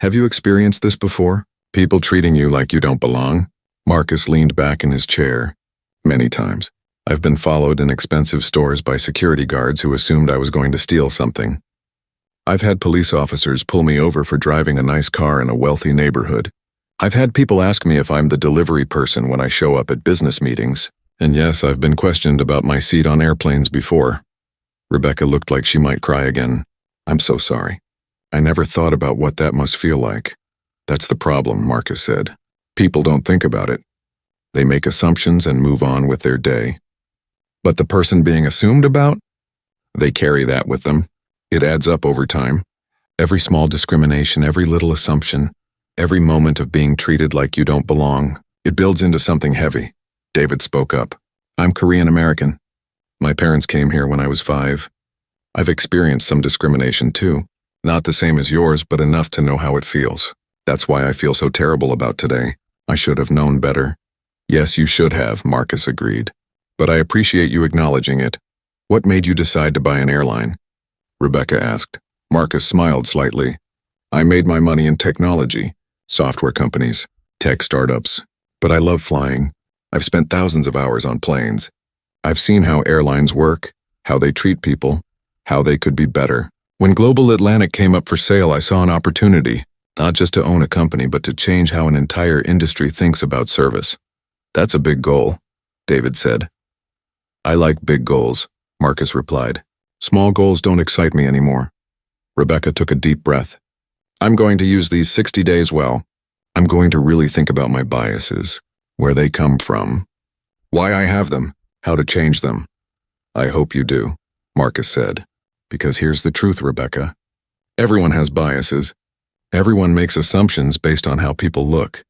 Have you experienced this before? People treating you like you don't belong? Marcus leaned back in his chair. Many times. I've been followed in expensive stores by security guards who assumed I was going to steal something. I've had police officers pull me over for driving a nice car in a wealthy neighborhood. I've had people ask me if I'm the delivery person when I show up at business meetings. And yes, I've been questioned about my seat on airplanes before. Rebecca looked like she might cry again. I'm so sorry. I never thought about what that must feel like. That's the problem, Marcus said. People don't think about it. They make assumptions and move on with their day. But the person being assumed about? They carry that with them. It adds up over time. Every small discrimination, every little assumption, every moment of being treated like you don't belong, it builds into something heavy. David spoke up. I'm Korean American. My parents came here when I was 5. I've experienced some discrimination too. Not the same as yours, but enough to know how it feels. That's why I feel so terrible about today. I should have known better. Yes, you should have, Marcus agreed. But I appreciate you acknowledging it. What made you decide to buy an airline? Rebecca asked. Marcus smiled slightly. I made my money in technology, software companies, tech startups. But I love flying. I've spent thousands of hours on planes. I've seen how airlines work, how they treat people, how they could be better. When Global Atlantic came up for sale, I saw an opportunity, not just to own a company, but to change how an entire industry thinks about service. That's a big goal, David said. I like big goals, Marcus replied. Small goals don't excite me anymore. Rebecca took a deep breath. I'm going to use these 60 days well. I'm going to really think about my biases, where they come from, why I have them, how to change them. I hope you do, Marcus said. Because here's the truth, Rebecca. Everyone has biases. Everyone makes assumptions based on how people look.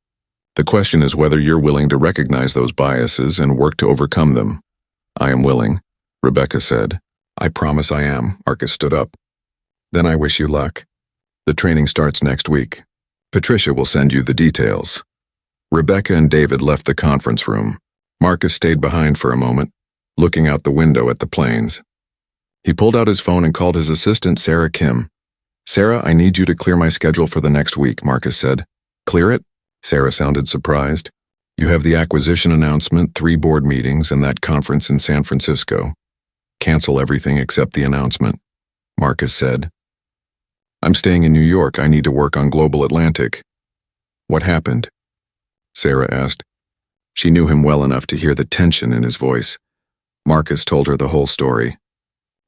The question is whether you're willing to recognize those biases and work to overcome them. I am willing, Rebecca said. I promise I am, Marcus stood up. Then I wish you luck. The training starts next week. Patricia will send you the details. Rebecca and David left the conference room. Marcus stayed behind for a moment, looking out the window at the planes. He pulled out his phone and called his assistant, Sarah Kim. Sarah, I need you to clear my schedule for the next week, Marcus said. Clear it? Sarah sounded surprised. You have the acquisition announcement, 3 board meetings, and that conference in San Francisco. Cancel everything except the announcement, Marcus said. I'm staying in New York. I need to work on Global Atlantic. What happened? Sarah asked. She knew him well enough to hear the tension in his voice. Marcus told her the whole story.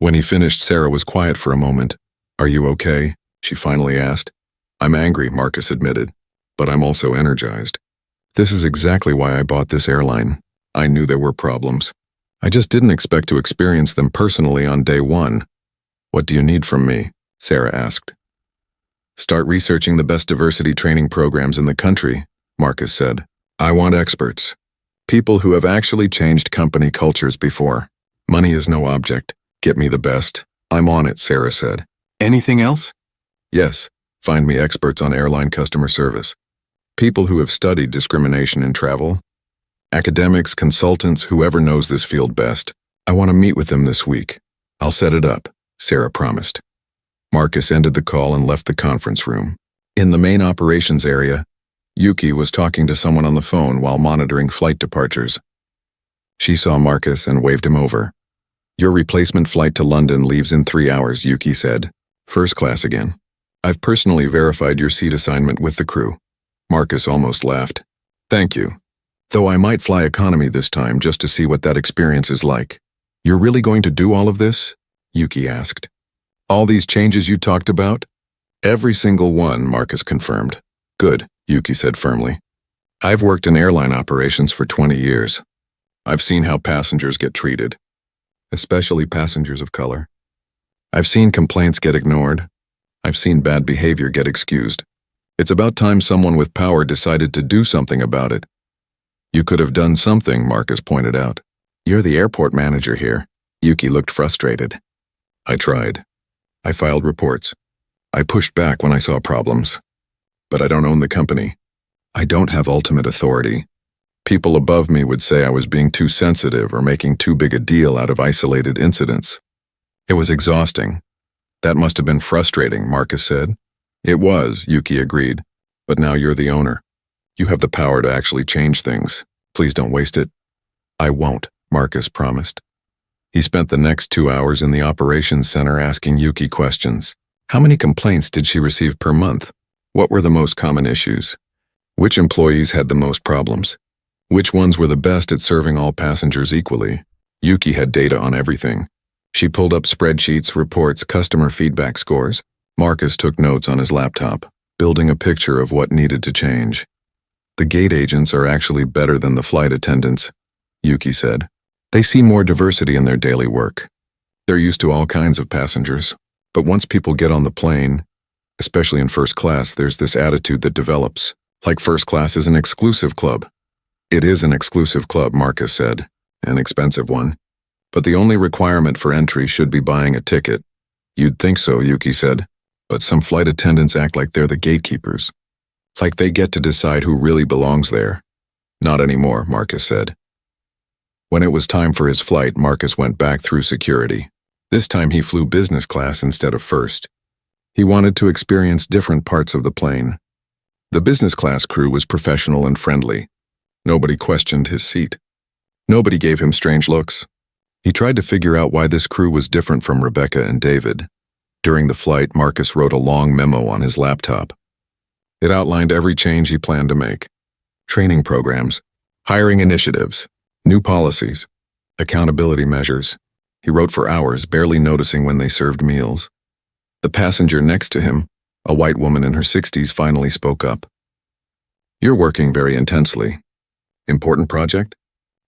When he finished, Sarah was quiet for a moment. Are you okay? She finally asked. I'm angry, Marcus admitted, but I'm also energized. This is exactly why I bought this airline. I knew there were problems. I just didn't expect to experience them personally on day 1. What do you need from me? Sarah asked. Start researching the best diversity training programs in the country, Marcus said. I want experts. People who have actually changed company cultures before. Money is no object. Get me the best. I'm on it, Sarah said. Anything else? Yes. Find me experts on airline customer service. People who have studied discrimination in travel. Academics, consultants, whoever knows this field best. I want to meet with them this week. I'll set it up, Sarah promised. Marcus ended the call and left the conference room. In the main operations area, Yuki was talking to someone on the phone while monitoring flight departures. She saw Marcus and waved him over. Your replacement flight to London leaves in 3 hours, Yuki said. First class again. I've personally verified your seat assignment with the crew. Marcus almost laughed. Thank you. Though I might fly economy this time just to see what that experience is like. You're really going to do all of this? Yuki asked. All these changes you talked about? Every single one, Marcus confirmed. Good, Yuki said firmly. I've worked in airline operations for 20 years. I've seen how passengers get treated, especially passengers of color. I've seen complaints get ignored. I've seen bad behavior get excused. It's about time someone with power decided to do something about it. You could have done something, Marcus pointed out. You're the airport manager here. Yuki looked frustrated. I tried. I filed reports. I pushed back when I saw problems. But I don't own the company. I don't have ultimate authority. People above me would say I was being too sensitive or making too big a deal out of isolated incidents. It was exhausting. That must have been frustrating, Marcus said. It was, Yuki agreed. But now you're the owner. You have the power to actually change things. Please don't waste it. I won't, Marcus promised. He spent the next 2 hours in the operations center asking Yuki questions. How many complaints did she receive per month? What were the most common issues? Which employees had the most problems? Which ones were the best at serving all passengers equally? Yuki had data on everything. She pulled up spreadsheets, reports, customer feedback scores. Marcus took notes on his laptop, building a picture of what needed to change. The gate agents are actually better than the flight attendants, Yuki said. They see more diversity in their daily work. They're used to all kinds of passengers. But once people get on the plane, especially in first class, there's this attitude that develops, like first class is an exclusive club. It is an exclusive club, Marcus said, an expensive one. But the only requirement for entry should be buying a ticket. You'd think so, Yuki said, but some flight attendants act like they're the gatekeepers. Like they get to decide who really belongs there. Not anymore, Marcus said. When it was time for his flight, Marcus went back through security. This time he flew business class instead of first. He wanted to experience different parts of the plane. The business class crew was professional and friendly. Nobody questioned his seat. Nobody gave him strange looks. He tried to figure out why this crew was different from Rebecca and David. During the flight, Marcus wrote a long memo on his laptop. It outlined every change he planned to make. Training programs, hiring initiatives, new policies, accountability measures. He wrote for hours, barely noticing when they served meals. The passenger next to him, a white woman in her 60s, finally spoke up. You're working very intensely. Important project?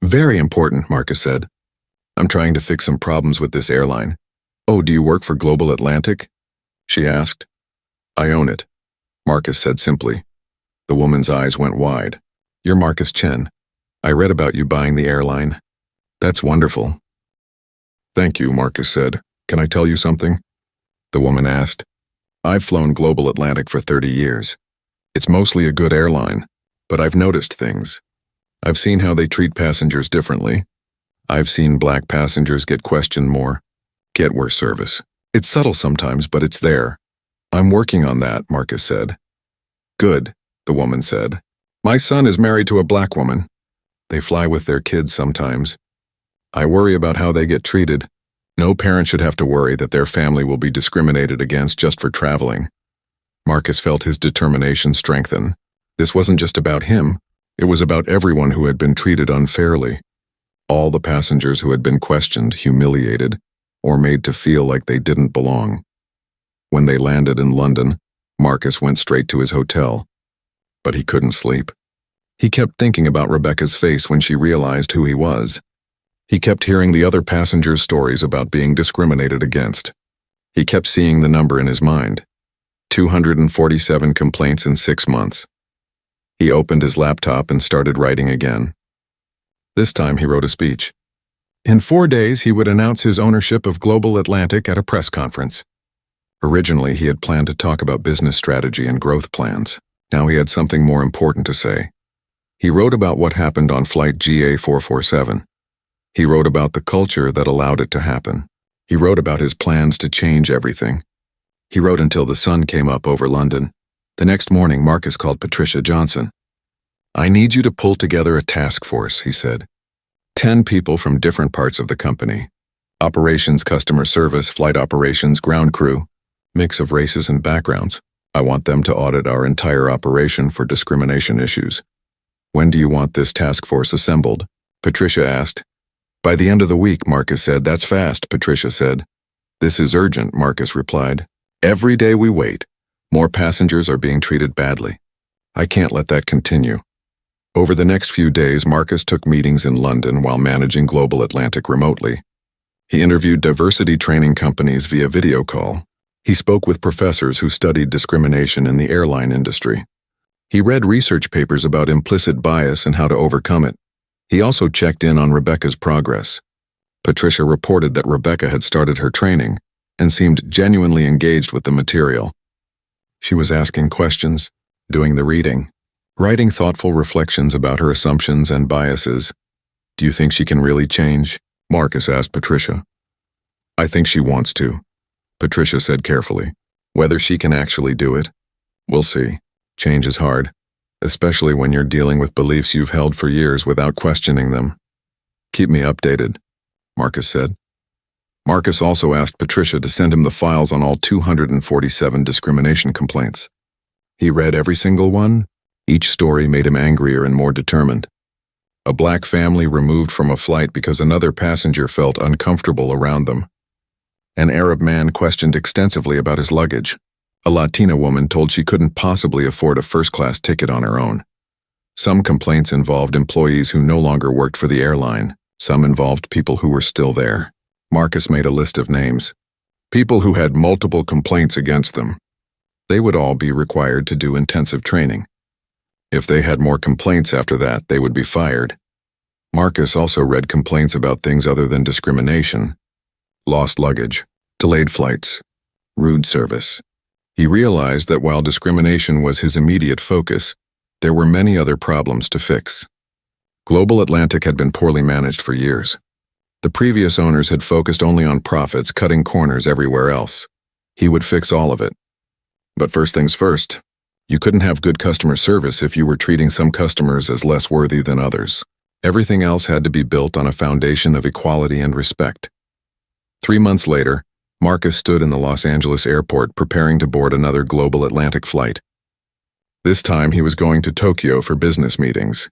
Very important, Marcus said. I'm trying to fix some problems with this airline. Oh, do you work for Global Atlantic? She asked. I own it, Marcus said simply. The woman's eyes went wide. You're Marcus Chen. I read about you buying the airline. That's wonderful. Thank you, Marcus said. Can I tell you something? The woman asked. I've flown Global Atlantic for 30 years. It's mostly a good airline, but I've noticed things. I've seen how they treat passengers differently. I've seen black passengers get questioned more, get worse service. It's subtle sometimes, but it's there. I'm working on that, Marcus said. Good, the woman said. My son is married to a black woman. They fly with their kids sometimes. I worry about how they get treated. No parent should have to worry that their family will be discriminated against just for traveling. Marcus felt his determination strengthen. This wasn't just about him. It was about everyone who had been treated unfairly. All the passengers who had been questioned, humiliated, or made to feel like they didn't belong. When they landed in London, Marcus went straight to his hotel. But he couldn't sleep. He kept thinking about Rebecca's face when she realized who he was. He kept hearing the other passengers' stories about being discriminated against. He kept seeing the number in his mind. 247 complaints in 6 months. He opened his laptop and started writing again. This time he wrote a speech. In 4 days, he would announce his ownership of Global Atlantic at a press conference. Originally, he had planned to talk about business strategy and growth plans. Now he had something more important to say. He wrote about what happened on Flight GA447. He wrote about the culture that allowed it to happen. He wrote about his plans to change everything. He wrote until the sun came up over London. The next morning, Marcus called Patricia Johnson. "I need you to pull together a task force," he said. 10 people from different parts of the company. Operations, customer service, flight operations, ground crew. Mix of races and backgrounds. I want them to audit our entire operation for discrimination issues. "When do you want this task force assembled?" Patricia asked. "By the end of the week," Marcus said. "That's fast," Patricia said. "This is urgent," Marcus replied. "Every day we wait, more passengers are being treated badly. I can't let that continue." Over the next few days, Marcus took meetings in London while managing Global Atlantic remotely. He interviewed diversity training companies via video call. He spoke with professors who studied discrimination in the airline industry. He read research papers about implicit bias and how to overcome it. He also checked in on Rebecca's progress. Patricia reported that Rebecca had started her training and seemed genuinely engaged with the material. She was asking questions, doing the reading, writing thoughtful reflections about her assumptions and biases. "Do you think she can really change?" Marcus asked Patricia. "I think she wants to," Patricia said carefully. "Whether she can actually do it? We'll see. Change is hard, especially when you're dealing with beliefs you've held for years without questioning them." "Keep me updated," Marcus said. Marcus also asked Patricia to send him the files on all 247 discrimination complaints. He read every single one. Each story made him angrier and more determined. A black family removed from a flight because another passenger felt uncomfortable around them. An Arab man questioned extensively about his luggage. A Latina woman told she couldn't possibly afford a first-class ticket on her own. Some complaints involved employees who no longer worked for the airline. Some involved people who were still there. Marcus made a list of names. People who had multiple complaints against them. They would all be required to do intensive training. If they had more complaints after that, they would be fired. Marcus also read complaints about things other than discrimination. Lost luggage, delayed flights, rude service. He realized that while discrimination was his immediate focus, there were many other problems to fix. Global Atlantic had been poorly managed for years. The previous owners had focused only on profits, cutting corners everywhere else. He would fix all of it. But first things first, you couldn't have good customer service if you were treating some customers as less worthy than others. Everything else had to be built on a foundation of equality and respect. 3 months later, Marcus stood in the Los Angeles airport preparing to board another Global Atlantic flight. This time he was going to Tokyo for business meetings.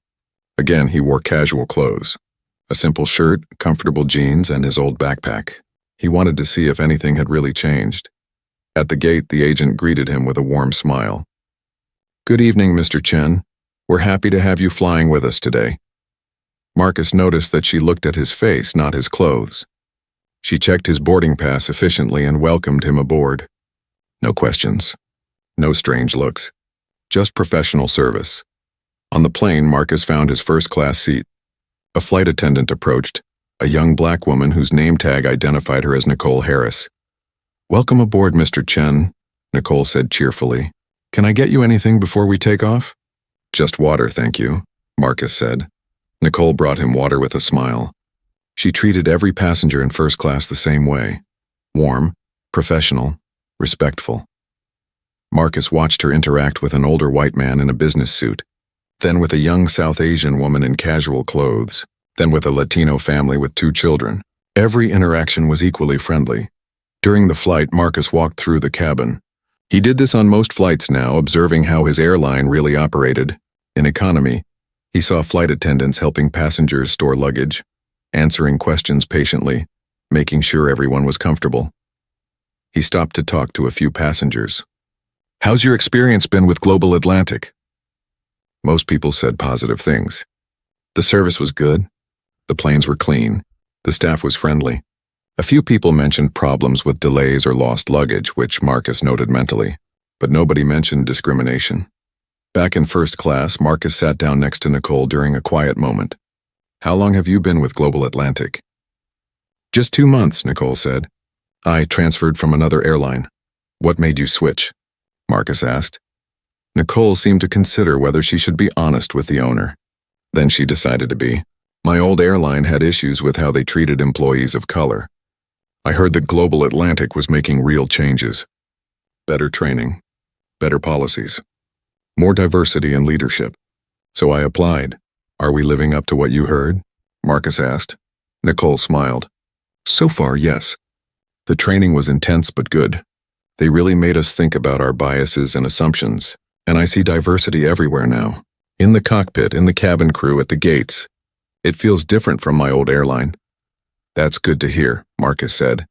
Again, he wore casual clothes. A simple shirt, comfortable jeans, and his old backpack. He wanted to see if anything had really changed. At the gate, the agent greeted him with a warm smile. "Good evening, Mr. Chen. We're happy to have you flying with us today." Marcus noticed that she looked at his face, not his clothes. She checked his boarding pass efficiently and welcomed him aboard. No questions. No strange looks. Just professional service. On the plane, Marcus found his first-class seat. A flight attendant approached, a young black woman whose name tag identified her as Nicole Harris. "Welcome aboard, Mr. Chen," Nicole said cheerfully. "Can I get you anything before we take off?" "Just water, thank you," Marcus said. Nicole brought him water with a smile. She treated every passenger in first class the same way. Warm, professional, respectful. Marcus watched her interact with an older white man in a business suit, then with a young South Asian woman in casual clothes, then with a Latino family with 2 children. Every interaction was equally friendly. During the flight, Marcus walked through the cabin. He did this on most flights now, observing how his airline really operated. In economy, he saw flight attendants helping passengers store luggage, answering questions patiently, making sure everyone was comfortable. He stopped to talk to a few passengers. "How's your experience been with Global Atlantic?" Most people said positive things. The service was good. The planes were clean. The staff was friendly. A few people mentioned problems with delays or lost luggage, which Marcus noted mentally, but nobody mentioned discrimination. Back in first class, Marcus sat down next to Nicole during a quiet moment. "How long have you been with Global Atlantic?" "Just 2 months, Nicole said. I transferred from another airline." "What made you switch?" Marcus asked. Nicole seemed to consider whether she should be honest with the owner. Then she decided to be. "My old airline had issues with how they treated employees of color. I heard that Global Atlantic was making real changes. Better training, better policies. More diversity in leadership. So I applied. Are we living up to what you heard? Marcus asked. Nicole smiled. So far, yes. The training was intense but good. They really made us think about our biases and assumptions, and I see diversity everywhere now. In the cockpit, in the cabin crew, at the gates. It feels different from my old airline. That's good to hear, Marcus said.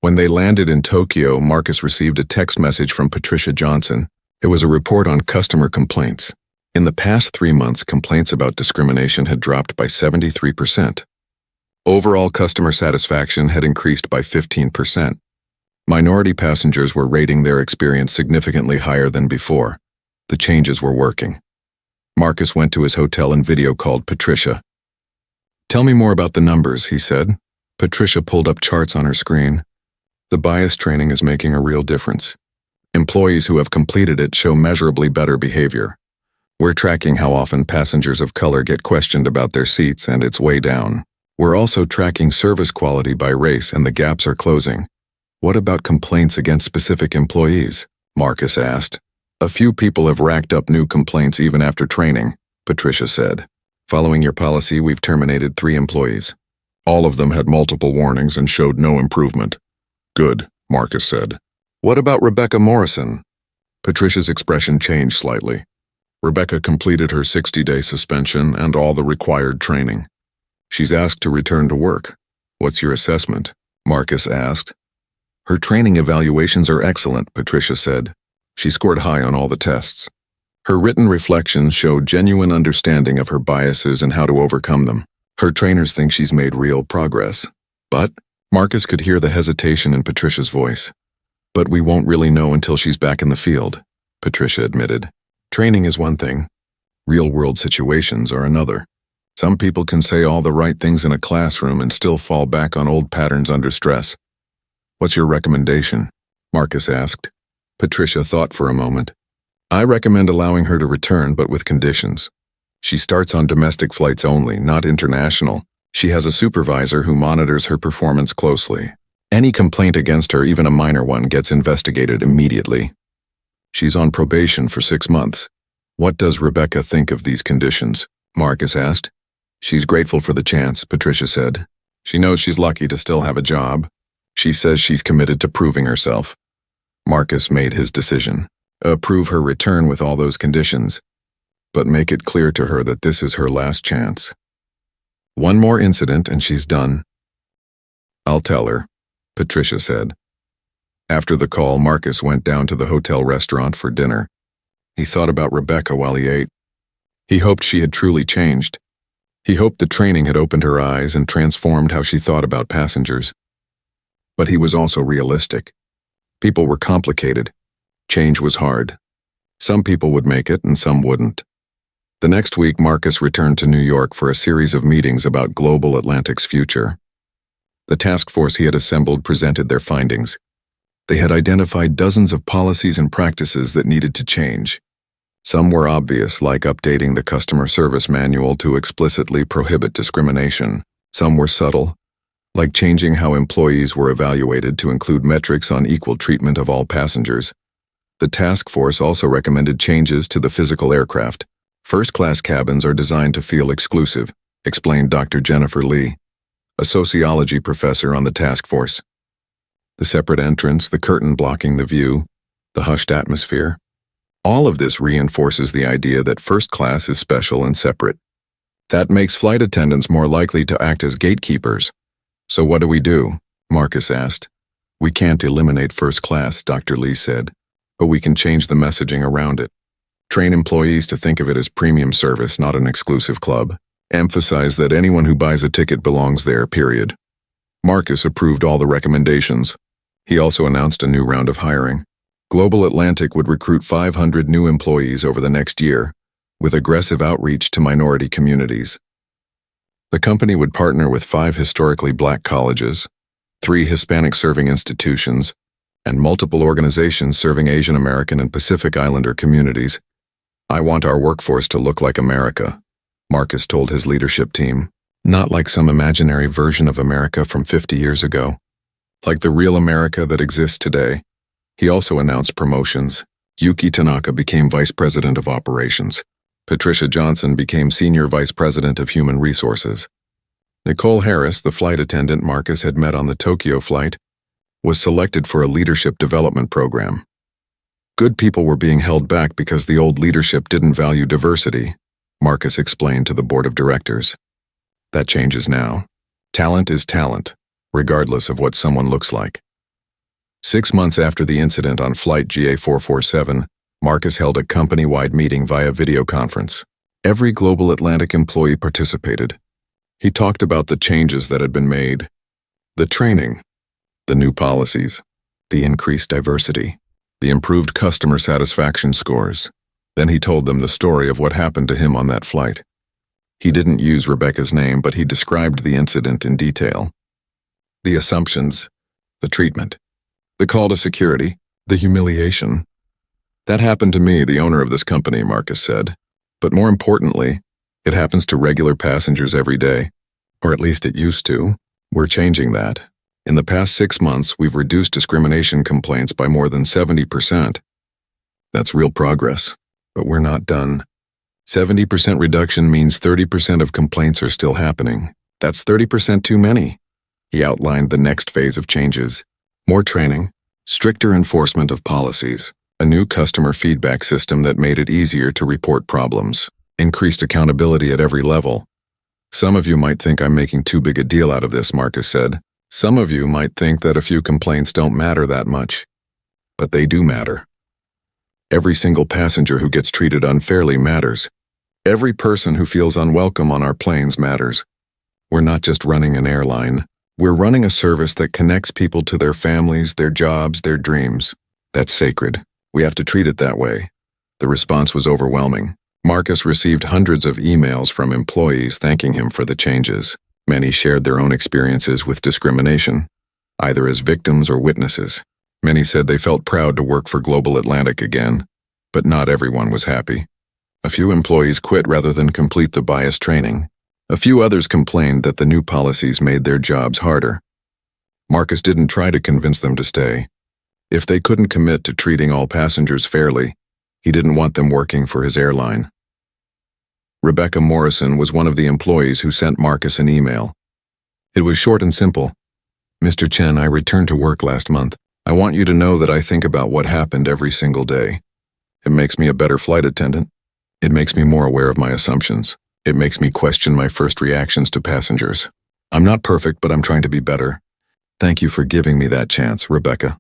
When they landed in Tokyo, Marcus received a text message from Patricia Johnson. It was a report on customer complaints. In the past 3 months, complaints about discrimination had dropped by 73%. Overall customer satisfaction had increased by 15%. Minority passengers were rating their experience significantly higher than before. The changes were working. Marcus went to his hotel and video called Patricia. Tell me more about the numbers, he said. Patricia pulled up charts on her screen. The bias training is making a real difference. Employees who have completed it show measurably better behavior. We're tracking how often passengers of color get questioned about their seats, and it's way down. We're also tracking service quality by race, and the gaps are closing. What about complaints against specific employees? Marcus asked. A few people have racked up new complaints even after training, Patricia said. Following your policy, we've terminated 3 employees. All of them had multiple warnings and showed no improvement. Good, Marcus said. What about Rebecca Morrison? Patricia's expression changed slightly. Rebecca completed her 60-day suspension and all the required training. She's asked to return to work. What's your assessment? Marcus asked. Her training evaluations are excellent, Patricia said. She scored high on all the tests. Her written reflections showed genuine understanding of her biases and how to overcome them. Her trainers think she's made real progress. But Marcus could hear the hesitation in Patricia's voice. But we won't really know until she's back in the field, Patricia admitted. Training is one thing. Real-world situations are another. Some people can say all the right things in a classroom and still fall back on old patterns under stress. What's your recommendation? Marcus asked. Patricia thought for a moment. I recommend allowing her to return, but with conditions. She starts on domestic flights only, not international. She has a supervisor who monitors her performance closely. Any complaint against her, even a minor one, gets investigated immediately. She's on probation for 6 months. What does Rebecca think of these conditions? Marcus asked. She's grateful for the chance, Patricia said. She knows she's lucky to still have a job. She says she's committed to proving herself. Marcus made his decision. Approve her return with all those conditions, but make it clear to her that this is her last chance. One more incident and she's done. I'll tell her, Patricia said. After the call, Marcus went down to the hotel restaurant for dinner. He thought about Rebecca while he ate. He hoped she had truly changed. He hoped the training had opened her eyes and transformed how she thought about passengers. But he was also realistic. People were complicated. Change was hard. Some people would make it and some wouldn't. The next week, Marcus returned to New York for a series of meetings about Global Atlantic's future. The task force he had assembled presented their findings. They had identified dozens of policies and practices that needed to change. Some were obvious, like updating the customer service manual to explicitly prohibit discrimination. Some were subtle, like changing how employees were evaluated to include metrics on equal treatment of all passengers. The task force also recommended changes to the physical aircraft. First-class cabins are designed to feel exclusive, explained Dr. Jennifer Lee, a sociology professor on the task force. The separate entrance, the curtain blocking the view, the hushed atmosphere. All of this reinforces the idea that first class is special and separate. That makes flight attendants more likely to act as gatekeepers. So what do? Marcus asked. We can't eliminate first class, Dr. Lee said, but we can change the messaging around it. Train employees to think of it as premium service, not an exclusive club. Emphasize that anyone who buys a ticket belongs there, period. Marcus approved all the recommendations. He also announced a new round of hiring. Global Atlantic would recruit 500 new employees over the next year, with aggressive outreach to minority communities. The company would partner with 5 historically black colleges, 3 Hispanic-serving institutions, and multiple organizations serving Asian American and Pacific Islander communities. I want our workforce to look like America, Marcus told his leadership team. Not like some imaginary version of America from 50 years ago. Like the real America that exists today. He also announced promotions. Yuki Tanaka became Vice President of Operations. Patricia Johnson became Senior Vice President of Human Resources. Nicole Harris, the flight attendant Marcus had met on the Tokyo flight, was selected for a leadership development program. Good people were being held back because the old leadership didn't value diversity, Marcus explained to the board of directors. That changes now. Talent is talent, regardless of what someone looks like. 6 months after the incident on Flight GA447, Marcus held a company-wide meeting via video conference. Every Global Atlantic employee participated. He talked about the changes that had been made, the training, the new policies, the increased diversity, the improved customer satisfaction scores. Then he told them the story of what happened to him on that flight. He didn't use Rebecca's name, but he described the incident in detail. The assumptions, the treatment, the call to security, the humiliation. That happened to me, the owner of this company, Marcus said. But more importantly, it happens to regular passengers every day. Or at least it used to. We're changing that. In the past 6 months, we've reduced discrimination complaints by more than 70%. That's real progress, but we're not done. 70% reduction means 30% of complaints are still happening. That's 30% too many. He outlined the next phase of changes. More training, stricter enforcement of policies, a new customer feedback system that made it easier to report problems, increased accountability at every level. Some of you might think I'm making too big a deal out of this, Marcus said. Some of you might think that a few complaints don't matter that much. But they do matter. Every single passenger who gets treated unfairly matters. Every person who feels unwelcome on our planes matters. We're not just running an airline. We're running a service that connects people to their families, their jobs, their dreams. That's sacred. We have to treat it that way. The response was overwhelming. Marcus received hundreds of emails from employees thanking him for the changes. Many shared their own experiences with discrimination, either as victims or witnesses. Many said they felt proud to work for Global Atlantic again, but not everyone was happy. A few employees quit rather than complete the bias training. A few others complained that the new policies made their jobs harder. Marcus didn't try to convince them to stay. If they couldn't commit to treating all passengers fairly, he didn't want them working for his airline. Rebecca Morrison was one of the employees who sent Marcus an email. It was short and simple. Mr. Chen, I returned to work last month. I want you to know that I think about what happened every single day. It makes me a better flight attendant. It makes me more aware of my assumptions. It makes me question my first reactions to passengers. I'm not perfect, but I'm trying to be better. Thank you for giving me that chance, Rebecca.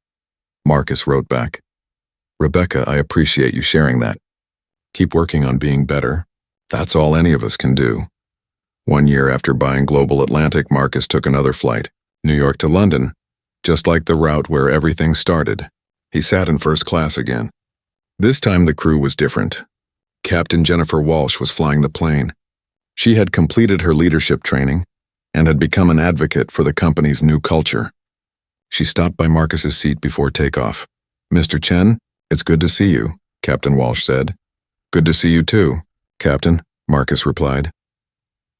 Marcus wrote back. Rebecca, I appreciate you sharing that. Keep working on being better. That's all any of us can do. 1 year after buying Global Atlantic, Marcus took another flight, New York to London, just like the route where everything started. He sat in first class again. This time the crew was different. Captain Jennifer Walsh was flying the plane. She had completed her leadership training and had become an advocate for the company's new culture. She stopped by Marcus's seat before takeoff. Mr. Chen, it's good to see you, Captain Walsh said. Good to see you too, Captain, Marcus replied.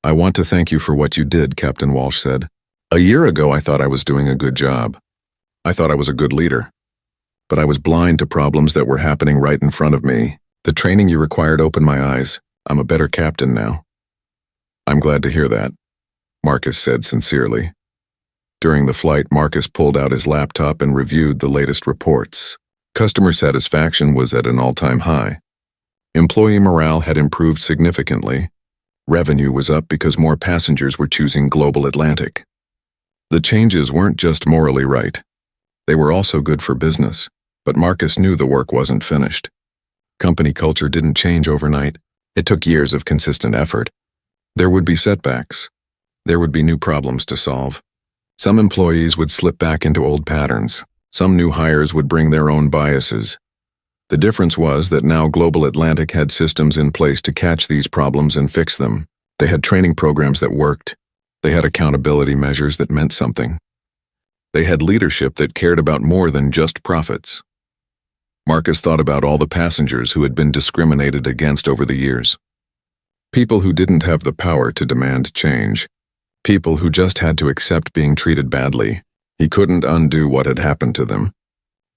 I want to thank you for what you did, Captain Walsh said. A year ago I thought I was doing a good job. I thought I was a good leader. But I was blind to problems that were happening right in front of me. The training you required opened my eyes. I'm a better captain now. I'm glad to hear that, Marcus said sincerely. During the flight, Marcus pulled out his laptop and reviewed the latest reports. Customer satisfaction was at an all-time high. Employee morale had improved significantly. Revenue was up because more passengers were choosing Global Atlantic. The changes weren't just morally right. They were also good for business, but Marcus knew the work wasn't finished. Company culture didn't change overnight. It took years of consistent effort. There would be setbacks. There would be new problems to solve. Some employees would slip back into old patterns. Some new hires would bring their own biases. The difference was that now Global Atlantic had systems in place to catch these problems and fix them. They had training programs that worked. They had accountability measures that meant something. They had leadership that cared about more than just profits. Marcus thought about all the passengers who had been discriminated against over the years. People who didn't have the power to demand change. People who just had to accept being treated badly. He couldn't undo what had happened to them,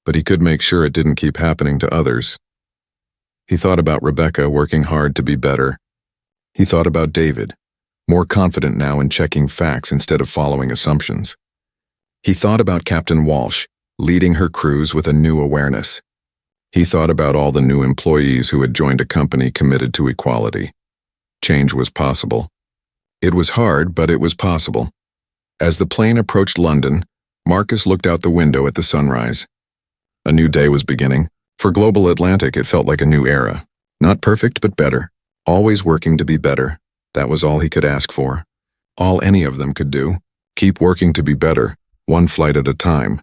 but he could make sure it didn't keep happening to others. He thought about Rebecca working hard to be better. He thought about David, more confident now in checking facts instead of following assumptions. He thought about Captain Walsh, leading her crews with a new awareness. He thought about all the new employees who had joined a company committed to equality. Change was possible. It was hard, but it was possible. As the plane approached London, Marcus looked out the window at the sunrise. A new day was beginning. For Global Atlantic, it felt like a new era. Not perfect, but better. Always working to be better. That was all he could ask for. All any of them could do. Keep working to be better, one flight at a time.